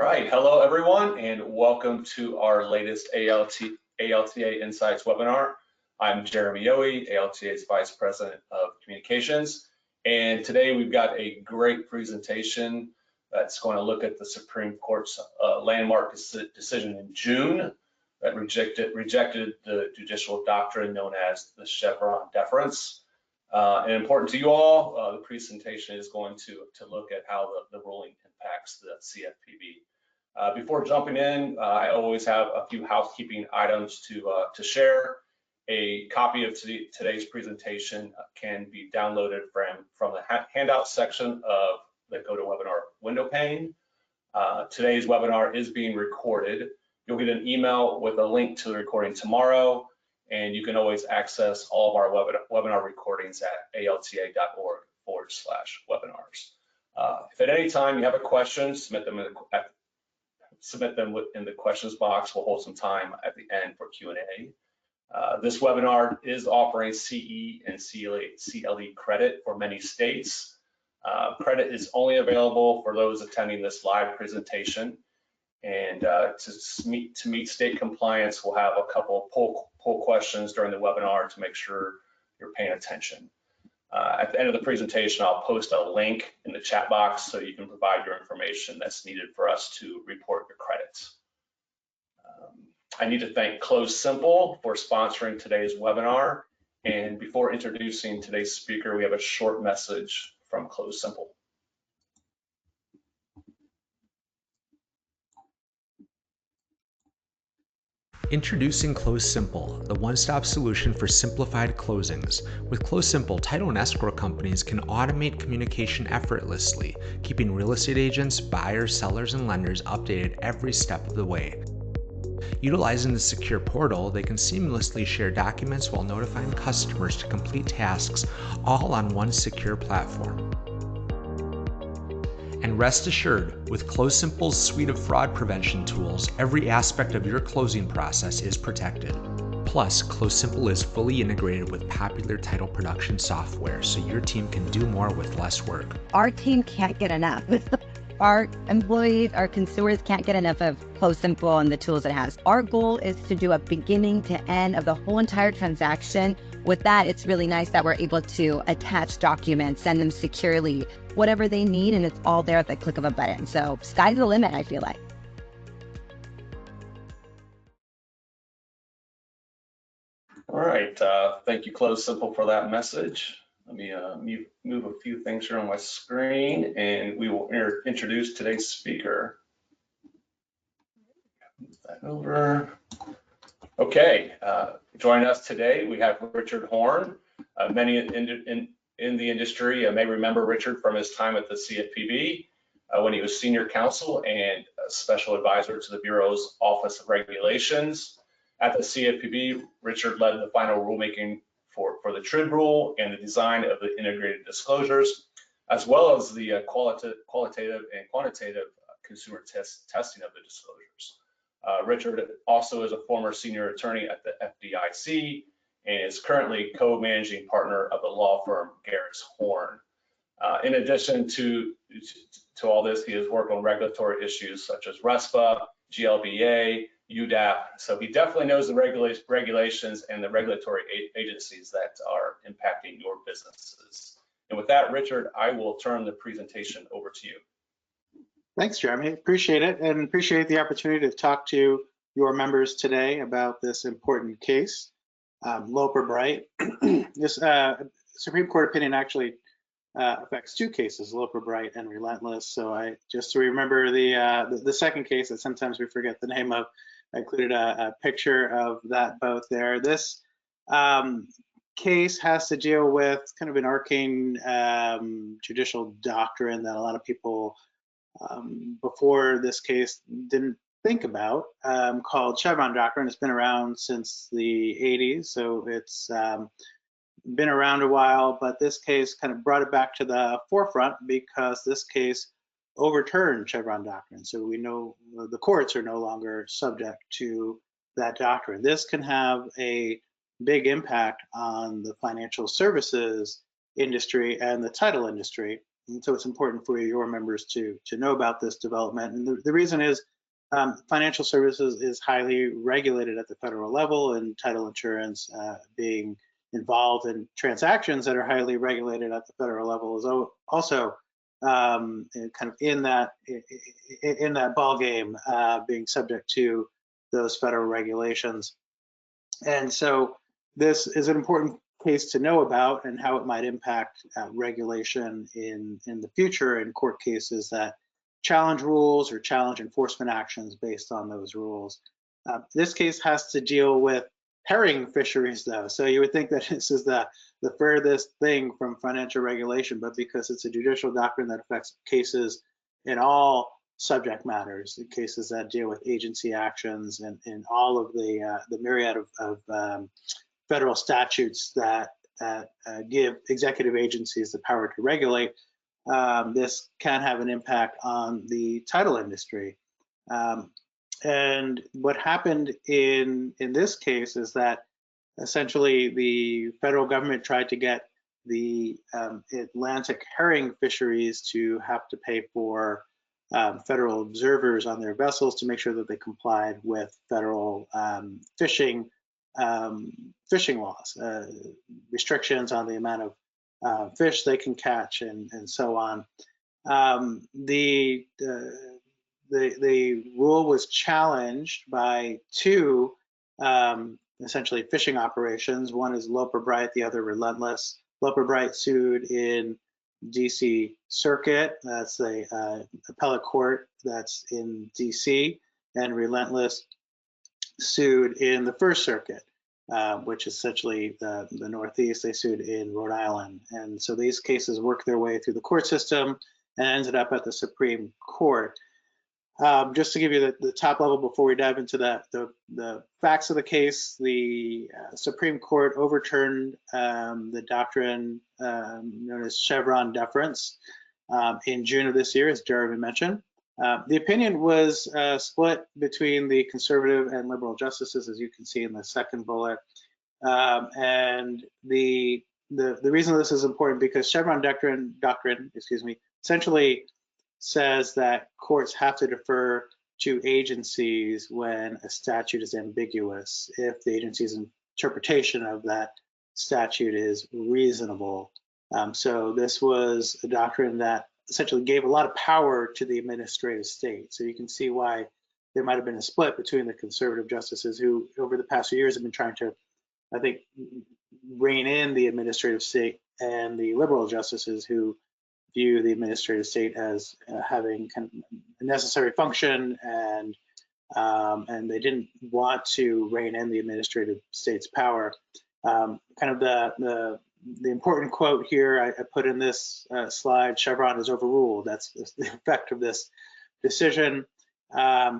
Right, hello everyone, and welcome to our latest ALTA Insights webinar. I'm Jeremy Yohe, ALTA's Vice President of Communications, and today we've got a great presentation that's going to look at the Supreme Court's landmark decision in June that rejected the judicial doctrine known as the Chevron deference. And important to you all, the presentation is going to look at how the ruling impacts the CFPB. Before jumping in, I always have a few housekeeping items to share. A copy of today's presentation can be downloaded from the handout section of the GoToWebinar window pane. Today's webinar is being recorded. You'll get an email with a link to the recording tomorrow, and you can always access all of our webinar recordings at alta.org/webinars. If at any time you have a question, submit them in the questions box. We'll hold some time at the end for Q&A. This webinar is offering CE and CLE credit for many states. Credit is only available for those attending this live presentation. And to meet state compliance, we'll have a couple of poll questions during the webinar to make sure you're paying attention. At the end of the presentation, I'll post a link in the chat box so you can provide your information that's needed for us to report your credits. I need to thank Close Simple for sponsoring today's webinar. And before introducing today's speaker, we have a short message from Close Simple. Introducing Close Simple, the one-stop solution for simplified closings. With Close Simple, title and escrow companies can automate communication effortlessly, keeping real estate agents, buyers, sellers, and lenders updated every step of the way. Utilizing the secure portal, they can seamlessly share documents while notifying customers to complete tasks, all on one secure platform. And rest assured, with Close Simple's suite of fraud prevention tools, every aspect of your closing process is protected. Plus, Close Simple is fully integrated with popular title production software, so your team can do more with less work. Our team can't get enough. Our employees, our consumers can't get enough of Close Simple and the tools it has. Our goal is to do a beginning to end of the whole entire transaction. With that, it's really nice that we're able to attach documents, send them securely, whatever they need, and it's all there at the click of a button. So sky's the limit, I feel like. All right, thank you, Close Simple, for that message. Let me move a few things here on my screen, and we will introduce today's speaker. Move that over. Okay, joining us today, we have Richard Horn. Many in the industry may remember Richard from his time at the CFPB when he was senior counsel and special advisor to the Bureau's Office of Regulations. At the CFPB, Richard led the final rulemaking for the TRID rule and the design of the integrated disclosures, as well as the qualitative and quantitative consumer testing of the disclosures. Richard also is a former senior attorney at the FDIC and is currently co-managing partner of the law firm Garris Horn. In addition to all this, he has worked on regulatory issues such as RESPA, GLBA, UDAP, so he definitely knows the regulations and the regulatory agencies that are impacting your businesses. And with that, Richard, I will turn the presentation over to you. Thanks, Jeremy. Appreciate it, and appreciate the opportunity to talk to your members today about this important case. Loper Bright. This Supreme Court opinion actually affects two cases, Loper Bright and Relentless. So just to remember the second case that sometimes we forget the name of, I included a picture of that both there. This case has to deal with kind of an arcane judicial doctrine that a lot of people before this case didn't think about, called Chevron doctrine. It's been around since the 80s, so it's been around a while, but this case kind of brought it back to the forefront because this case overturned Chevron doctrine. So we know the courts are no longer subject to that doctrine. This can have a big impact on the financial services industry and the title industry. And so it's important for your members to know about this development. And the reason is financial services is highly regulated at the federal level, and title insurance being involved in transactions that are highly regulated at the federal level is also kind of in that ball game, being subject to those federal regulations. And so this is an important case to know about and how it might impact regulation in the future in court cases that challenge rules or challenge enforcement actions based on those rules. This case has to deal with herring fisheries, though. So you would think that this is the furthest thing from financial regulation, but because it's a judicial doctrine that affects cases in all subject matters, cases that deal with agency actions and all of the myriad of federal statutes that give executive agencies the power to regulate, this can have an impact on the title industry. And what happened in this case is that essentially the federal government tried to get the Atlantic herring fisheries to have to pay for federal observers on their vessels to make sure that they complied with federal fishing laws, restrictions on the amount of fish they can catch, and so on. The rule was challenged by two essentially fishing operations. One is Loper Bright, the other Relentless. Loper Bright sued in DC Circuit, that's the appellate court that's in DC, and Relentless sued in the First Circuit, which is essentially the Northeast. They sued in Rhode Island. And so these cases worked their way through the court system and ended up at the Supreme Court. Just to give you the top level before we dive into the facts of the case, the Supreme Court overturned the doctrine known as Chevron deference in June of this year, as Jeremy mentioned. The opinion was split between the conservative and liberal justices, as you can see in the second bullet. And the reason this is important because Chevron doctrine, essentially says that courts have to defer to agencies when a statute is ambiguous if the agency's interpretation of that statute is reasonable. So this was a doctrine that essentially gave a lot of power to the administrative state. So you can see why there might have been a split between the conservative justices who over the past few years have been trying to, I think, rein in the administrative state, and the liberal justices who view the administrative state as having kind of a necessary function, and they didn't want to rein in the administrative state's power. Kind of the important quote here I put in this slide: Chevron is overruled. That's the effect of this decision.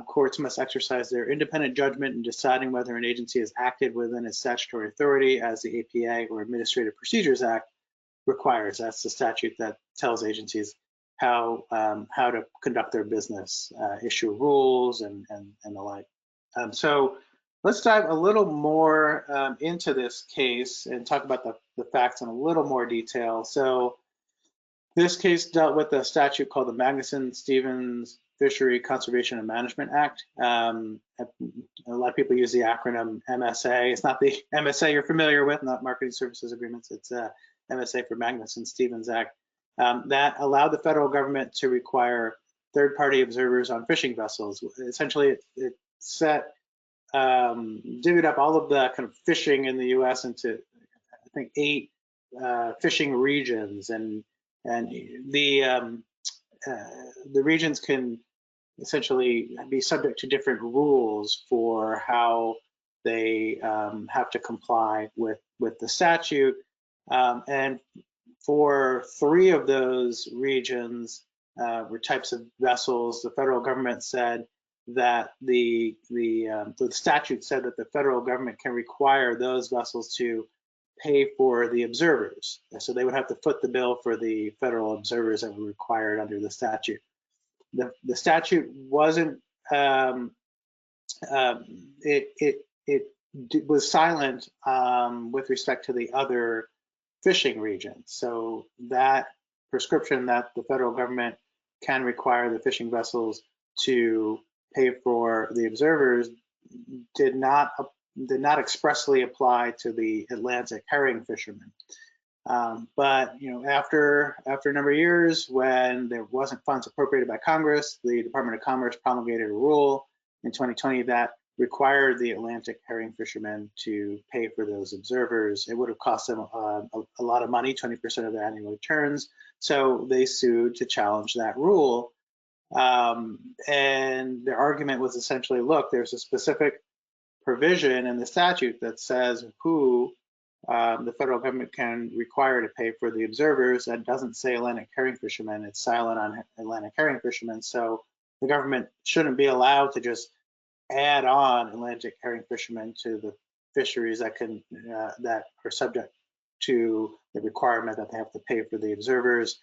Courts must exercise their independent judgment in deciding whether an agency has acted within its statutory authority as the APA or Administrative Procedures Act requires. That's the statute that tells agencies how to conduct their business, issue rules, and the like. So let's dive a little more into this case and talk about the facts in a little more detail. So this case dealt with a statute called the Magnuson-Stevens Fishery Conservation and Management Act. A lot of people use the acronym MSA. It's not the MSA you're familiar with, not Marketing Services Agreements. It's MSA for Magnuson-Stevens Act. That allowed the federal government to require third-party observers on fishing vessels. Essentially, it divvied up all of the kind of fishing in the U.S. into, I think, 8 fishing regions, and the regions can essentially be subject to different rules for how they have to comply with the statute. And for 3 of those regions or types of vessels, the federal government said that the statute said that the federal government can require those vessels to pay for the observers. So they would have to foot the bill for the federal observers that were required under the statute. The statute wasn't, it was silent with respect to the other fishing regions. So that prescription that the federal government can require the fishing vessels to pay for the observers did not expressly apply to the Atlantic herring fishermen. But after a number of years, when there wasn't funds appropriated by Congress, the Department of Commerce promulgated a rule in 2020 that required the Atlantic herring fishermen to pay for those observers. It would have cost them a lot of money, 20% of their annual returns. So they sued to challenge that rule. And their argument was essentially, look, there's a specific provision in the statute that says who the federal government can require to pay for the observers. That doesn't say Atlantic herring fishermen. It's silent on Atlantic herring fishermen. So the government shouldn't be allowed to just add on Atlantic herring fishermen to the fisheries that are subject to the requirement that they have to pay for the observers.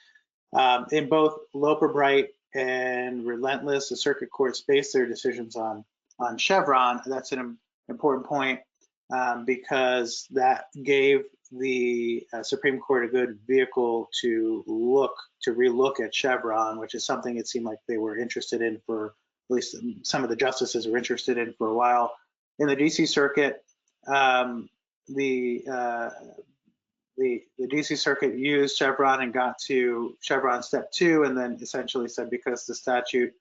In both Loper Bright and Relentless, the circuit courts based their decisions on Chevron. That's an important point because that gave the Supreme Court a good vehicle to relook at Chevron, which is something it seemed like they were interested in for, at least some of the justices were interested in for a while. In the DC Circuit, the DC Circuit used Chevron and got to Chevron step 2, and then essentially said because the statute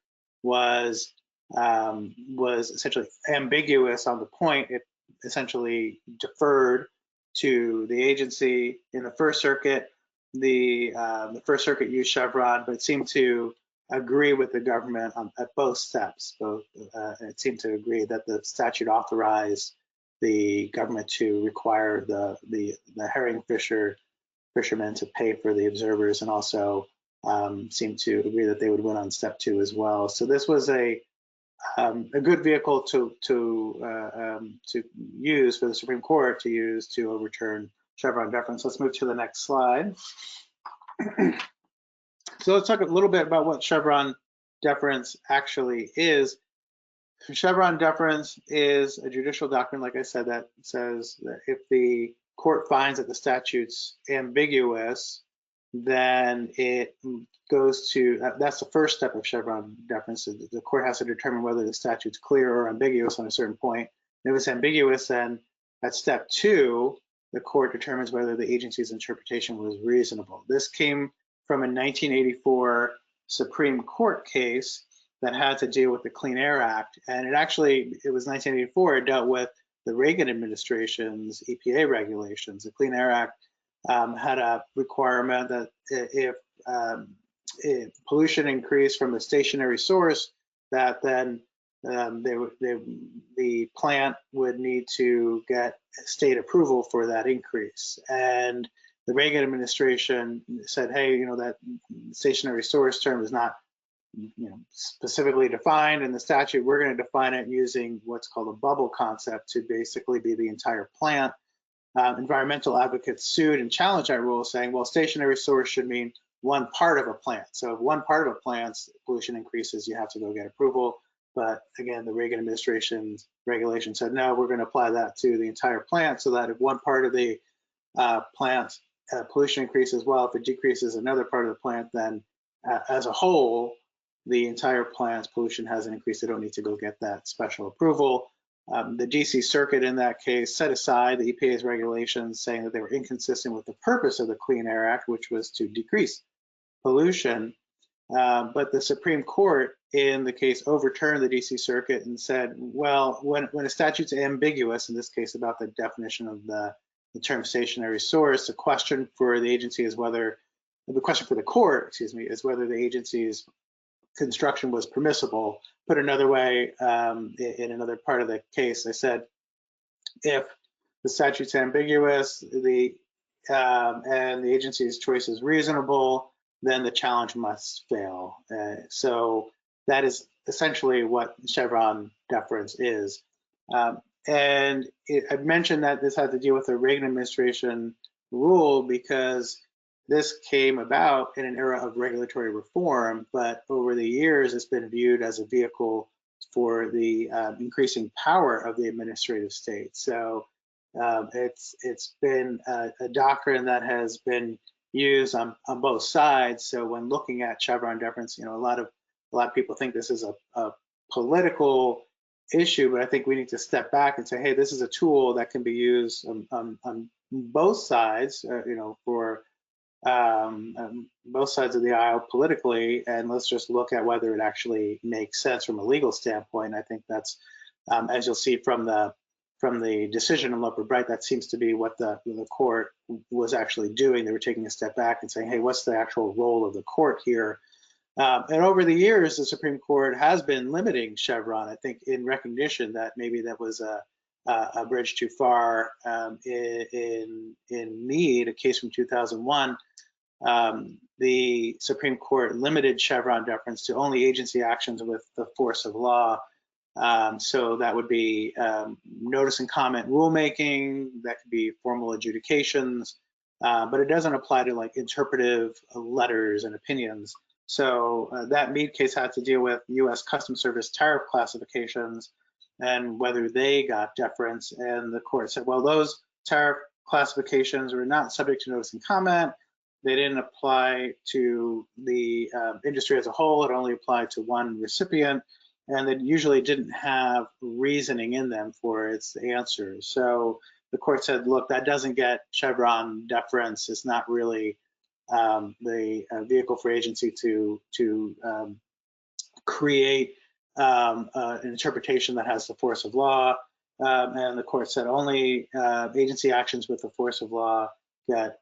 was essentially ambiguous on the point, it essentially deferred to the agency. In the First Circuit, the First Circuit used Chevron, but it seemed to agree with the government at both steps. It seemed to agree that the statute authorized the government to require the herring fishermen to pay for the observers, and also seemed to agree that they would win on step 2 as well. So this was a good vehicle to use for the Supreme Court to use to overturn Chevron deference. Let's move to the next slide. So let's talk a little bit about what Chevron deference actually is. Chevron deference is a judicial doctrine, like I said, that says that if the court finds that the statute's ambiguous, then it goes to, that's the first step of Chevron deference. The court has to determine whether the statute's clear or ambiguous on a certain point. And if it's ambiguous, then at step 2, the court determines whether the agency's interpretation was reasonable. This came from a 1984 Supreme Court case that had to deal with the Clean Air Act. And it was 1984, it dealt with the Reagan administration's EPA regulations. The Clean Air Act had a requirement that if pollution increased from a stationary source, that then the plant would need to get state approval for that increase. And the Reagan administration said, hey, that stationary source term is not specifically defined in the statute. We're going to define it using what's called a bubble concept to basically be the entire plant. Environmental advocates sued and challenged that rule, saying, well, stationary source should mean one part of a plant. So if one part of a plant's pollution increases, you have to go get approval. But again, the Reagan administration's regulation said, no, we're going to apply that to the entire plant, so that if one part of the plant pollution increases, well, if it decreases another part of the plant, then as a whole, the entire plant's pollution hasn't increased. They don't need to go get that special approval. The DC Circuit in that case set aside the EPA's regulations, saying that they were inconsistent with the purpose of the Clean Air Act, which was to decrease pollution. But the Supreme Court in the case overturned the DC Circuit and said, well, when a statute's ambiguous, in this case about the definition of the term stationary source, the question for the agency is whether, the question for the court, excuse me, is whether the agency's construction was permissible. Put another way, in another part of the case, I said, if the statute's ambiguous, and the agency's choice is reasonable, then the challenge must fail. So that is essentially what Chevron deference is. And I mentioned that this had to deal with the Reagan administration rule because this came about in an era of regulatory reform, but over the years, it's been viewed as a vehicle for the increasing power of the administrative state. So it's been a doctrine that has been used on both sides. So when looking at Chevron deference, a lot of people think this is a political issue, but I think we need to step back and say, hey, this is a tool that can be used on both sides, for both sides of the aisle politically, and let's just look at whether it actually makes sense from a legal standpoint. I think that's, as you'll see from the decision in Loper Bright, that seems to be what the court was actually doing. They were taking a step back and saying, hey, what's the actual role of the court here? And over the years, the Supreme Court has been limiting Chevron, I think, in recognition that maybe that was a bridge too far. In Meade, a case from 2001, the Supreme Court limited Chevron deference to only agency actions with the force of law. So that would be notice and comment rulemaking, that could be formal adjudications, but it doesn't apply to like interpretive letters and opinions. So that Meade case had to deal with U.S. Customs Service tariff classifications and whether they got deference. And the court said, well, those tariff classifications were not subject to notice and comment. They didn't apply to the industry as a whole. It only applied to one recipient, and it usually didn't have reasoning in them for its answers. So the court said, look, that doesn't get Chevron deference. It's not really the vehicle for agency to create an interpretation that has the force of law. And the court said only agency actions with the force of law get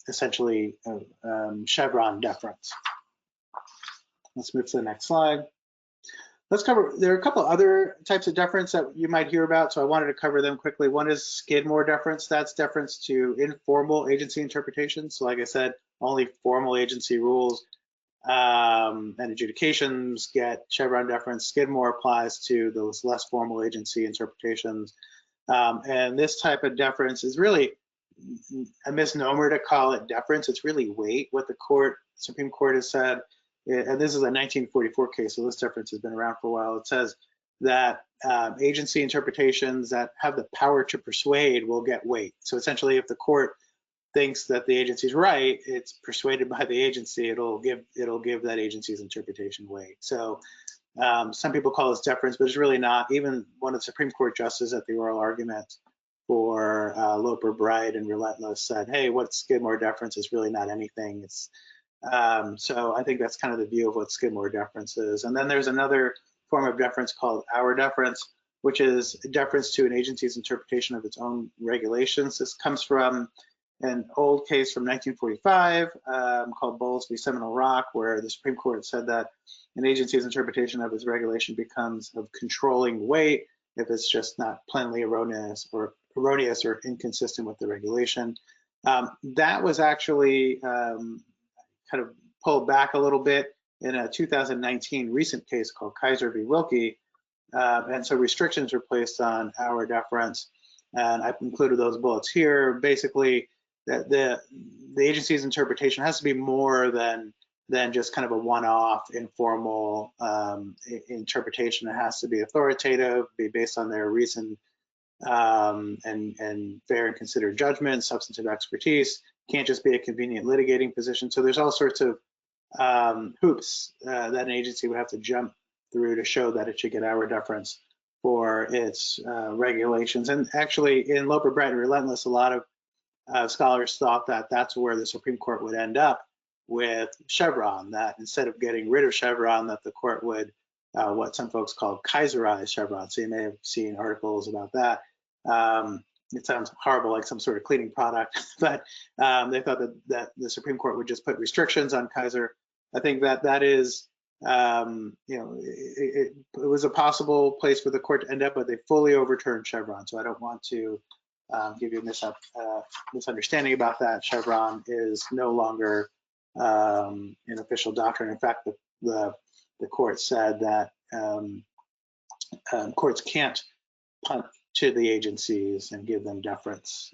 essentially Chevron deference. Let's move to the next slide. Let's cover, there are a couple other types of deference that you might hear about, so I wanted to cover them quickly. One is Skidmore deference. That's deference to informal agency interpretations. So like I said, only formal agency rules and adjudications get Chevron deference. Skidmore applies to those less formal agency interpretations. And this type of deference is really a misnomer to call it deference. It's really weight. What the Supreme Court has said, and this is a 1944 case, so this deference has been around for a while. It says that agency interpretations that have the power to persuade will get weight. So essentially, if the court thinks that the agency is right, it's persuaded by the agency, it'll give that agency's interpretation weight. So some people call this deference, but it's really not. Even one of the Supreme Court justices at the oral argument for Loper Bright and Relentless said, hey, what's Skidmore deference is really not anything. It's so I think that's kind of the view of what Skidmore deference is. And then there's another form of deference called our deference, which is deference to an agency's interpretation of its own regulations. This comes from an old case from 1945 called Bowles v. Seminole Rock, where the Supreme Court said that an agency's interpretation of its regulation becomes of controlling weight if it's just not plainly erroneous or inconsistent with the regulation. That was actually kind of pulled back a little bit in a 2019 recent case called Kaiser v. Wilkie. And so restrictions were placed on our deference. And I've included those bullets here. Basically, that the agency's interpretation has to be more than just kind of a one-off informal interpretation. It has to be authoritative, be based on their reason and fair and considered judgment, substantive expertise. Can't just be a convenient litigating position. So there's all sorts of hoops that an agency would have to jump through to show that it should get our deference for its regulations. And actually, in Loper Bright and Relentless, a lot of scholars thought that that's where the Supreme Court would end up with Chevron, that instead of getting rid of Chevron, that the court would, what some folks call Kaiserize Chevron. So you may have seen articles about that. It sounds horrible, like some sort of cleaning product, but they thought that the Supreme Court would just put restrictions on Kaiser. I think that is, it was a possible place for the court to end up, but they fully overturned Chevron. So I don't want to give you a misunderstanding about that. Chevron is no longer an official doctrine. In fact, the court said that courts can't punt to the agencies and give them deference.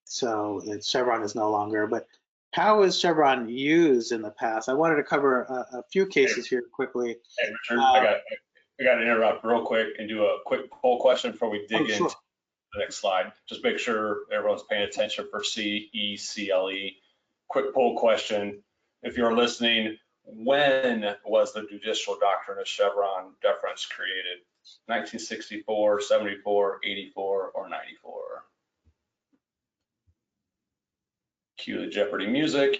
So Chevron is no longer, but how is Chevron used in the past? I wanted to cover a few cases here quickly. Hey, Richard, I got to interrupt real quick and do a quick poll question before we dig into the next slide. Just make sure everyone's paying attention for CECLE. quick poll question. If you're listening, when was the judicial doctrine of Chevron deference created? 1964, 74, 84, or 94? Cue the Jeopardy music.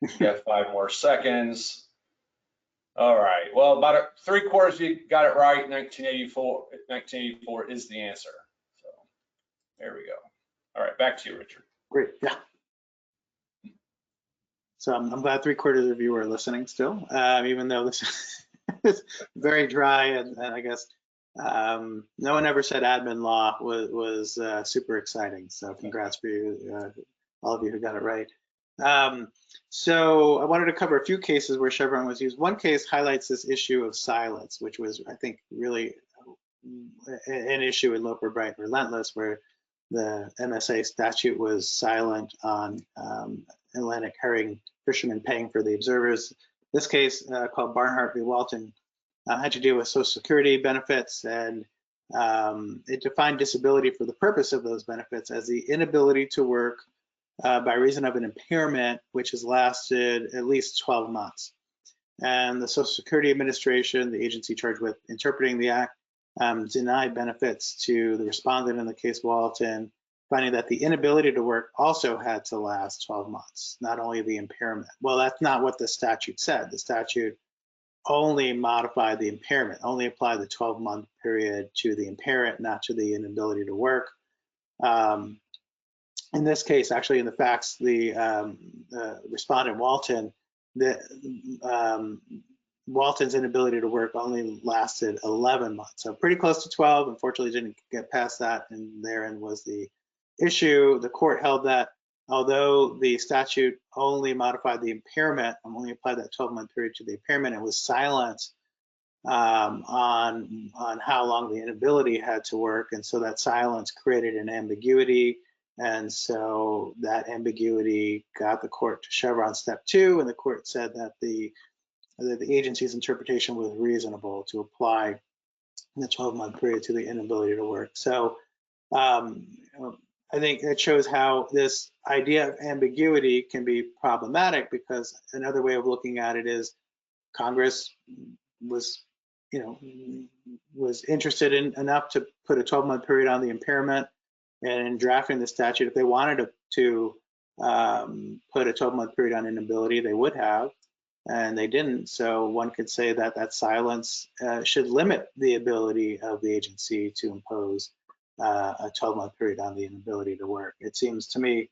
You got 5 more seconds. All right, well, about 3/4 you got it right. 1984. 1984 is the answer. So there we go. All right, back to you, Richard. Great, yeah. So I'm glad 3/4 of you are listening still, even though this is very dry, and I guess no one ever said admin law was super exciting. So congrats for you, all of you who got it right. So I wanted to cover a few cases where Chevron was used. One case highlights this issue of silence, which was, I think, really an issue in Loper Bright Relentless, where the MSA statute was silent on Atlantic herring fishermen paying for the observers. This case, called Barnhart v. Walton, had to do with Social Security benefits, and it defined disability for the purpose of those benefits as the inability to work by reason of an impairment which has lasted at least 12 months. And the Social Security Administration, the agency charged with interpreting the act, denied benefits to the respondent in the case Walton, finding that the inability to work also had to last 12 months, not only the impairment. Well, that's not what the statute said. The statute only modified the impairment, only applied the 12-month period to the impairment, not to the inability to work. In this case, actually, in the facts, the respondent Walton, Walton's inability to work only lasted 11 months, so pretty close to 12. Unfortunately, didn't get past that, and therein was the issue. The court held that although the statute only modified the impairment, only applied that 12-month period to the impairment, it was silent on how long the inability had to work, and so that silence created an ambiguity. And so that ambiguity got the court to Chevron step 2, and the court said that the agency's interpretation was reasonable to apply the 12-month period to the inability to work. So I think it shows how this idea of ambiguity can be problematic, because another way of looking at it is Congress was, was interested in enough to put a 12-month period on the impairment. And in drafting the statute, if they wanted to put a 12-month period on inability, they would have, and they didn't. So one could say that that silence should limit the ability of the agency to impose a 12-month period on the inability to work. It seems to me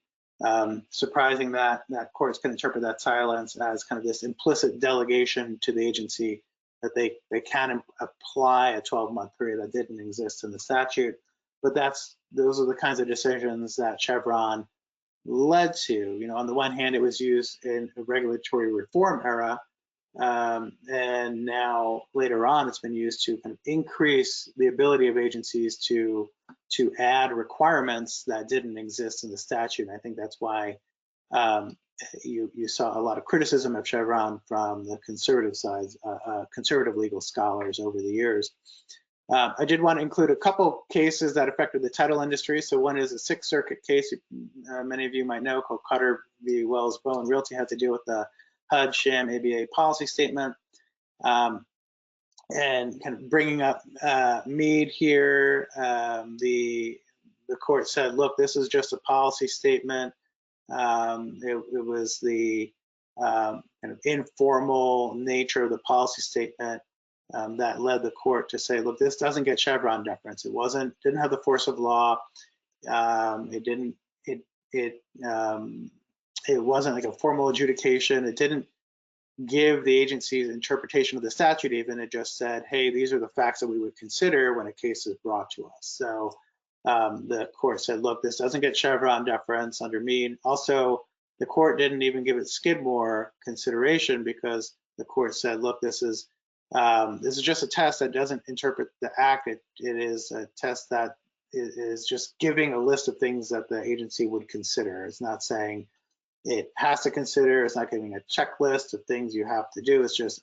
surprising that courts can interpret that silence as kind of this implicit delegation to the agency that they can apply a 12-month period that didn't exist in the statute. But those are the kinds of decisions that Chevron led to. On the one hand, it was used in a regulatory reform era, and now later on, it's been used to kind of increase the ability of agencies to add requirements that didn't exist in the statute. And I think that's why you saw a lot of criticism of Chevron from the conservative sides, conservative legal scholars over the years. I did want to include a couple cases that affected the title industry. So one is a Sixth Circuit case, many of you might know, called Cutter v. Wells Bowen Realty, had to do with the HUD sham ABA policy statement. And kind of bringing up Meade here, the court said, look, this is just a policy statement. It was the kind of informal nature of the policy statement that led the court to say, look, this doesn't get Chevron deference. It didn't have the force of law. It wasn't like a formal adjudication. It didn't give the agency's interpretation of the statute even. It just said, hey, these are the facts that we would consider when a case is brought to us. So the court said, look, this doesn't get Chevron deference under Meade. Also, the court didn't even give it Skidmore consideration, because the court said, look, this is just a test that doesn't interpret the act. It is a test that is just giving a list of things that the agency would consider. It's not saying it has to consider. It's not giving a checklist of things you have to do. It's just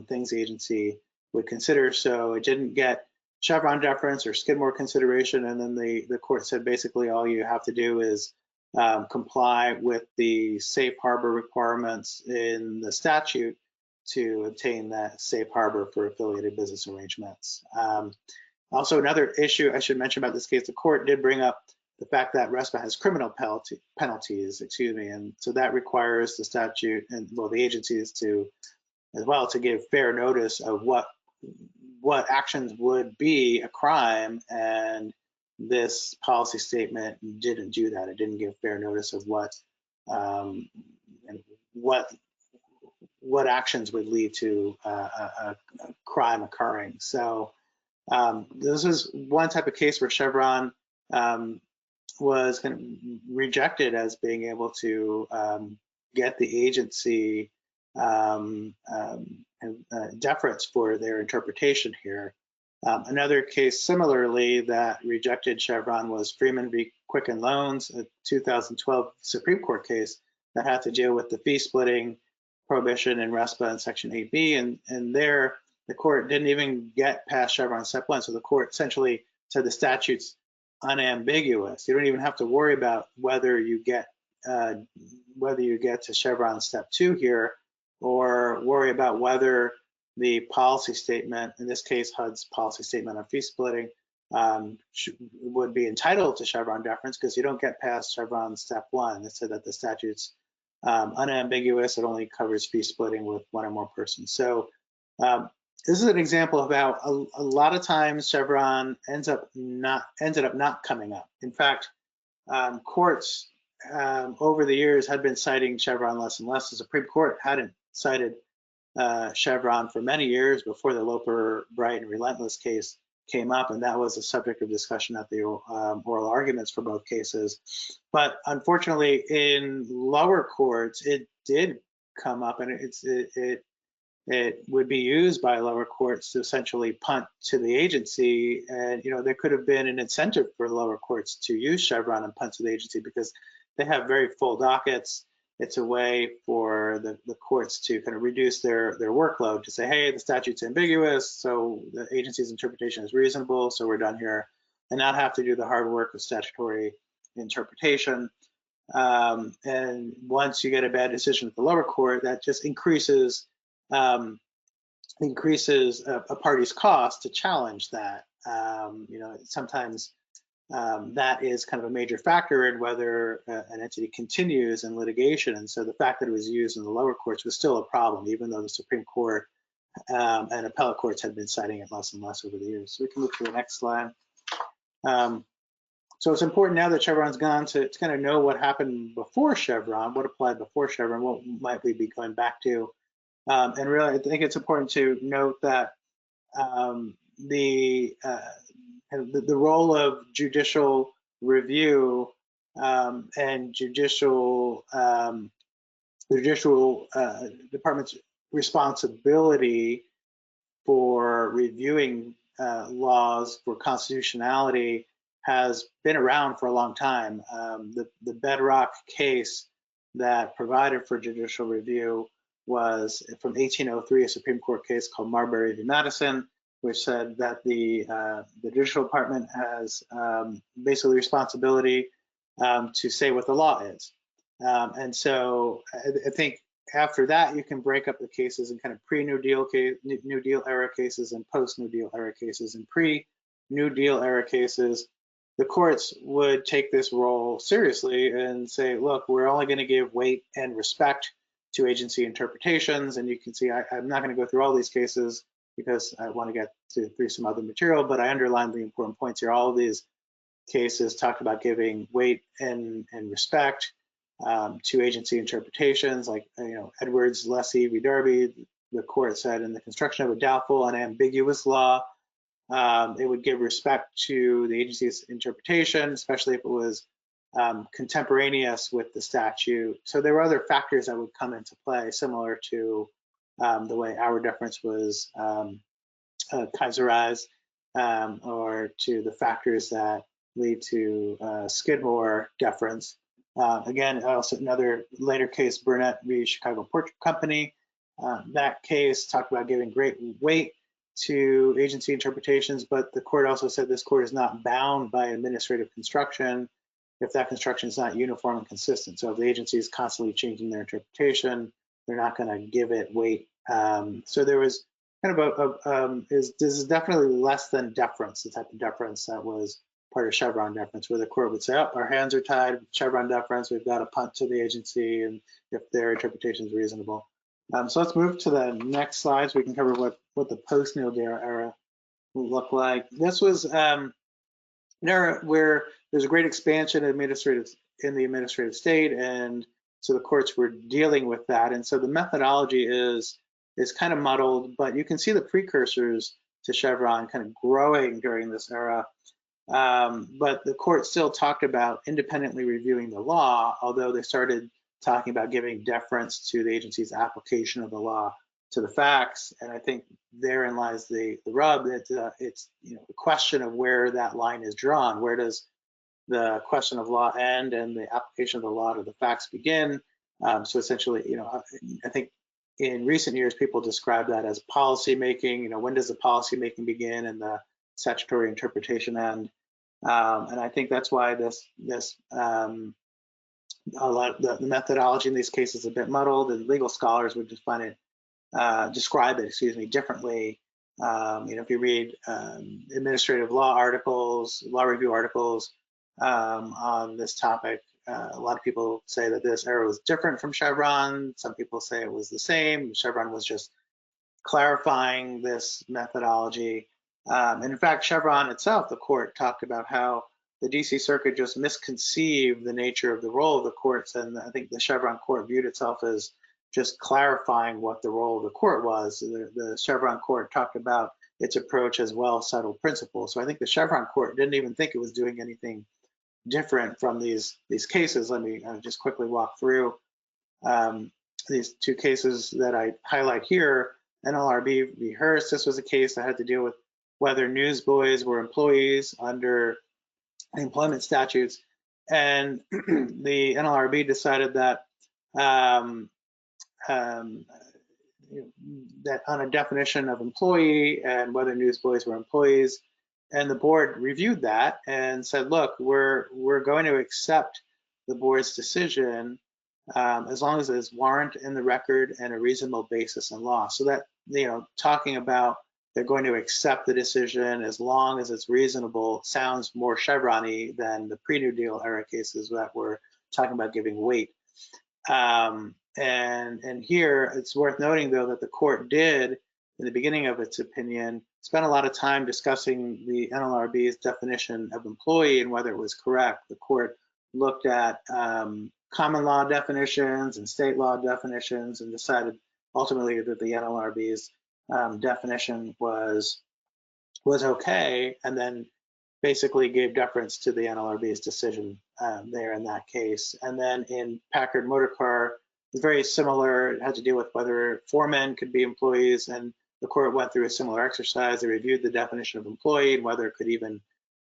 things the agency would consider. So it didn't get Chevron deference or Skidmore consideration. And then the court said basically all you have to do is comply with the safe harbor requirements in the statute to obtain that safe harbor for affiliated business arrangements. Also, another issue I should mention about this case, the court did bring up the fact that RESPA has criminal penalties, and so that requires the statute and the agencies to give fair notice of what actions would be a crime, and this policy statement didn't do that. It didn't give fair notice of what actions would lead to a crime occurring. So this is one type of case where Chevron was kind of rejected as being able to get the agency deference for their interpretation here. Another case similarly that rejected Chevron was Freeman v. Quicken Loans, a 2012 Supreme Court case that had to deal with the fee splitting prohibition in RESPA in Section 8B, and there the court didn't even get past Chevron Step 1. So the court essentially said the statute's unambiguous. You don't even have to worry about whether you get to Chevron Step 2 here, or worry about whether the policy statement, in this case HUD's policy statement on fee splitting, would be entitled to Chevron deference, because you don't get past Chevron Step 1. It said that the statute's unambiguous. It only covers fee splitting with one or more persons. So this is an example of how a lot of times Chevron ended up not coming up. In fact, courts over the years had been citing Chevron less and less. The Supreme Court hadn't cited Chevron for many years before the Loper, Bright, and Relentless case came up, and that was a subject of discussion at the oral arguments for both cases. But unfortunately, in lower courts, it did come up, and it would be used by lower courts to essentially punt to the agency. And there could have been an incentive for lower courts to use Chevron and punt to the agency, because they have very full dockets. It's a way for the courts to kind of reduce their workload, to say, hey, the statute's ambiguous, so the agency's interpretation is reasonable, so we're done here, and not have to do the hard work of statutory interpretation. And once you get a bad decision at the lower court, that just increases a party's cost to challenge that. Sometimes that is kind of a major factor in whether an entity continues in litigation. And so the fact that it was used in the lower courts was still a problem, even though the Supreme Court and appellate courts had been citing it less and less over the years. So we can move to the next slide. So it's important now that Chevron's gone to kind of know what happened before Chevron, what applied before Chevron, what might we be going back to. And really, I think it's important to note that the role of judicial review and judicial department's responsibility for reviewing laws for constitutionality has been around for a long time. The bedrock case that provided for judicial review was from 1803, a Supreme Court case called Marbury v. Madison, which said that the judicial department has basically responsibility to say what the law is. And so I think after that, you can break up the cases in kind of pre-New Deal New Deal era cases and post-New Deal era cases. In pre-New Deal era cases, the courts would take this role seriously and say, look, we're only going to give weight and respect to agency interpretations. And you can see I'm not going to go through all these cases because I want to get through some other material, but I underlined the important points here. All of these cases talked about giving weight and respect to agency interpretations, like Edwards, Lessee v. Darby. The court said in the construction of a doubtful and ambiguous law, it would give respect to the agency's interpretation, especially if it was contemporaneous with the statute. So there were other factors that would come into play, similar to the way our deference was Kaiserized, or to the factors that lead to Skidmore deference. Again, also another later case, Burnett v. Chicago Portrait Company. That case talked about giving great weight to agency interpretations, but the court also said this court is not bound by administrative construction. if that construction is not uniform and consistent. So if the agency is constantly changing their interpretation, they're not going to give it weight. So there was kind of this is definitely less than deference, the type of deference that was part of Chevron deference, where the court would say, oh, our hands are tied, Chevron deference, we've got to punt to the agency, and if their interpretation is reasonable. So let's move to the next slide so we can cover what the post-Neil era will look like. This was an era where there's a great expansion in the administrative state, and so the courts were dealing with that. And so the methodology is kind of muddled, but you can see the precursors to Chevron kind of growing during this era. But the court still talked about independently reviewing the law, although they started talking about giving deference to the agency's application of the law to the facts. And I think therein lies the rub. It's the question of where that line is drawn. Where does the question of law end and the application of the law to the facts begin? So essentially, I think in recent years people describe that as policy making. When does the policy making begin and the statutory interpretation end? And I think that's why the methodology in these cases is a bit muddled, and legal scholars would just find it describe it, differently. If you read administrative law articles, law review articles on this topic, a lot of people say that this era was different from Chevron. Some people say it was the same. Chevron was just clarifying this methodology. And in fact, Chevron itself, the court talked about how the DC Circuit just misconceived the nature of the role of the courts, and I think the Chevron court viewed itself as just clarifying what the role of the court was. The Chevron court talked about its approach as well-settled principles. So I think the Chevron court didn't even think it was doing anything different from these cases. Let me just quickly walk through these two cases that I highlight here. NLRB v. Hearst, this was a case that had to deal with whether newsboys were employees under employment statutes, and the NLRB decided that that on a definition of employee and whether newsboys were employees, and the board reviewed that and said, look, we're going to accept the board's decision as long as there's warrant in the record and a reasonable basis in law. So that, talking about they're going to accept the decision as long as it's reasonable sounds more Chevron-y than the pre-New Deal era cases that were talking about giving weight. And here it's worth noting, though, that the court did, in the beginning of its opinion, spend a lot of time discussing the NLRB's definition of employee and whether it was correct. The court looked at common law definitions and state law definitions and decided ultimately that the NLRB's definition was okay, and then basically gave deference to the NLRB's decision there in that case. And then in Packard Motor Car, it's very similar. It had to deal with whether foremen could be employees, and the court went through a similar exercise. They reviewed the definition of employee and whether it could even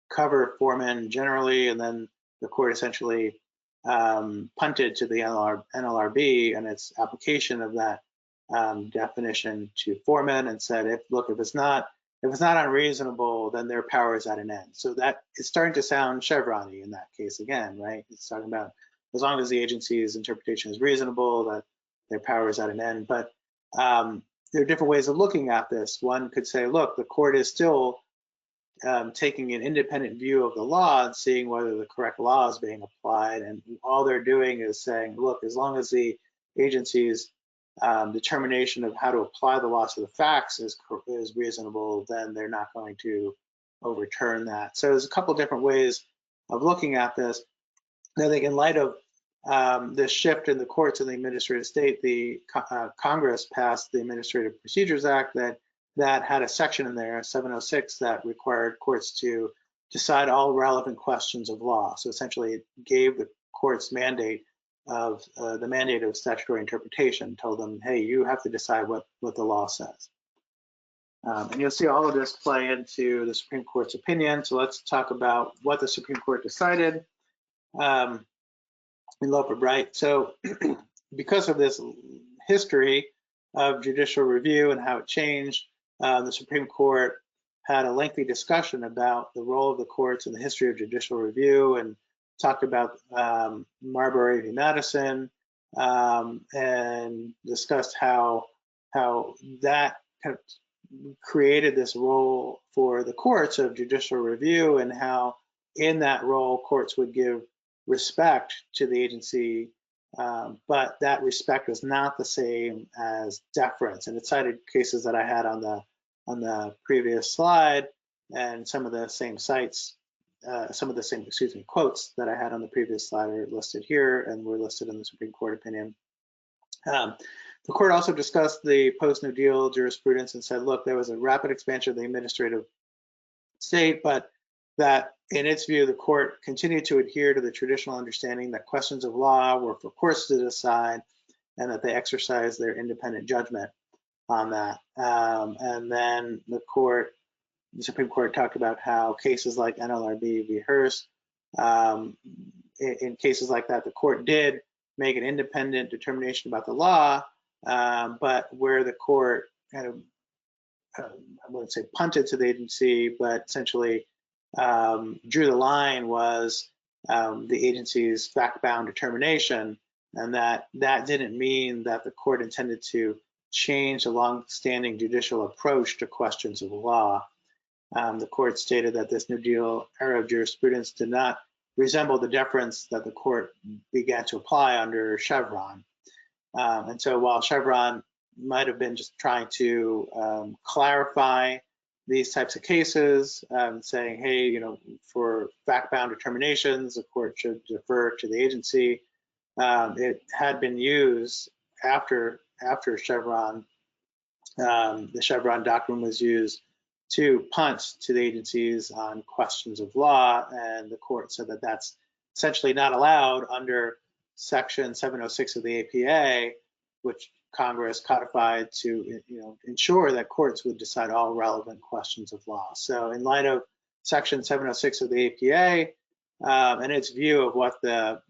cover foremen generally, and then the court essentially punted to the NLRB and its application of that definition to foremen and said, if it's not unreasonable, then their power is at an end. So that is starting to sound Chevron-y in that case again, right? It's talking about as long as the agency's interpretation is reasonable, that their power is at an end. But there are different ways of looking at this. One could say, look, the court is still taking an independent view of the law and seeing whether the correct law is being applied. And all they're doing is saying, look, as long as the agency's determination of how to apply the law to the facts is reasonable, then they're not going to overturn that. So there's a couple different ways of looking at this. And I think in light of this shift in the courts in the administrative state, the Congress passed the Administrative Procedures Act that had a section in there, 706, that required courts to decide all relevant questions of law. So essentially it gave the courts mandate of the mandate of statutory interpretation, told them, hey, you have to decide what the law says. And you'll see all of this play into the Supreme Court's opinion. So let's talk about what the Supreme Court decided in Loper-Bright. So because of this history of judicial review and how it changed, the Supreme Court had a lengthy discussion about the role of the courts in the history of judicial review and talked about Marbury v. Madison, and discussed how that kind of created this role for the courts of judicial review, and how in that role courts would give respect to the agency, but that respect was not the same as deference. And it cited cases that I had on the previous slide, and some of the same sites, some of the same, quotes that I had on the previous slide are listed here and were listed in the Supreme Court opinion. The court also discussed the post-New Deal jurisprudence and said, look, there was a rapid expansion of the administrative state, but that in its view, the court continued to adhere to the traditional understanding that questions of law were for courts to decide, and that they exercised their independent judgment on that. And then the Supreme Court talked about how cases like NLRB v. Hearst, in cases like that, the court did make an independent determination about the law, but where the court kind of, I wouldn't say punted to the agency, but essentially drew the line was the agency's fact-bound determination, and that didn't mean that the court intended to change the long-standing judicial approach to questions of law. The court stated that this New Deal era of jurisprudence did not resemble the deference that the court began to apply under Chevron. And so while Chevron might have been just trying to clarify these types of cases, saying, hey, for fact-bound determinations, the court should defer to the agency, it had been used after Chevron. The Chevron doctrine was used to punt to the agencies on questions of law, and the court said that that's essentially not allowed under Section 706 of the APA, which Congress codified to ensure that courts would decide all relevant questions of law. So in light of Section 706 of the APA and its view of what the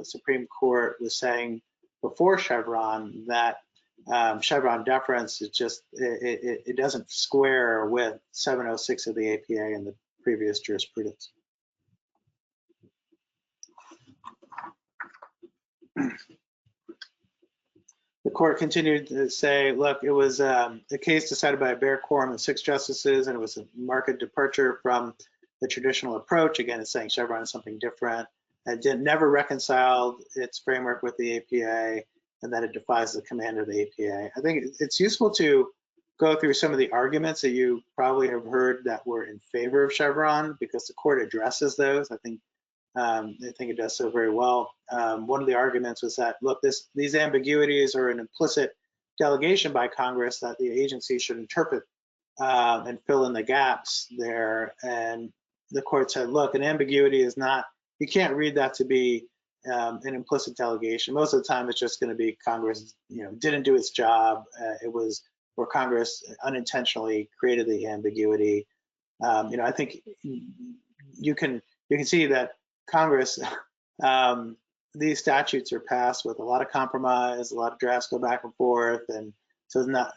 Supreme Court was saying before Chevron, that Chevron deference is just, it doesn't square with 706 of the APA and the previous jurisprudence. The court continued to say, look, it was a case decided by a bare quorum of 6 justices, and it was a marked departure from the traditional approach. Again, it's saying Chevron is something different, and never reconciled its framework with the APA, and that it defies the command of the APA. I think it's useful to go through some of the arguments that you probably have heard that were in favor of Chevron, because the court addresses those. I think it does so very well. One of the arguments was that, look, these ambiguities are an implicit delegation by Congress that the agency should interpret and fill in the gaps there. And the court said, look, an ambiguity is not, you can't read that to be an implicit delegation. Most of the time, it's just going to be Congress, didn't do its job. It was where Congress unintentionally created the ambiguity. I think you can see that Congress, these statutes are passed with a lot of compromise, a lot of drafts go back and forth, and so it's not,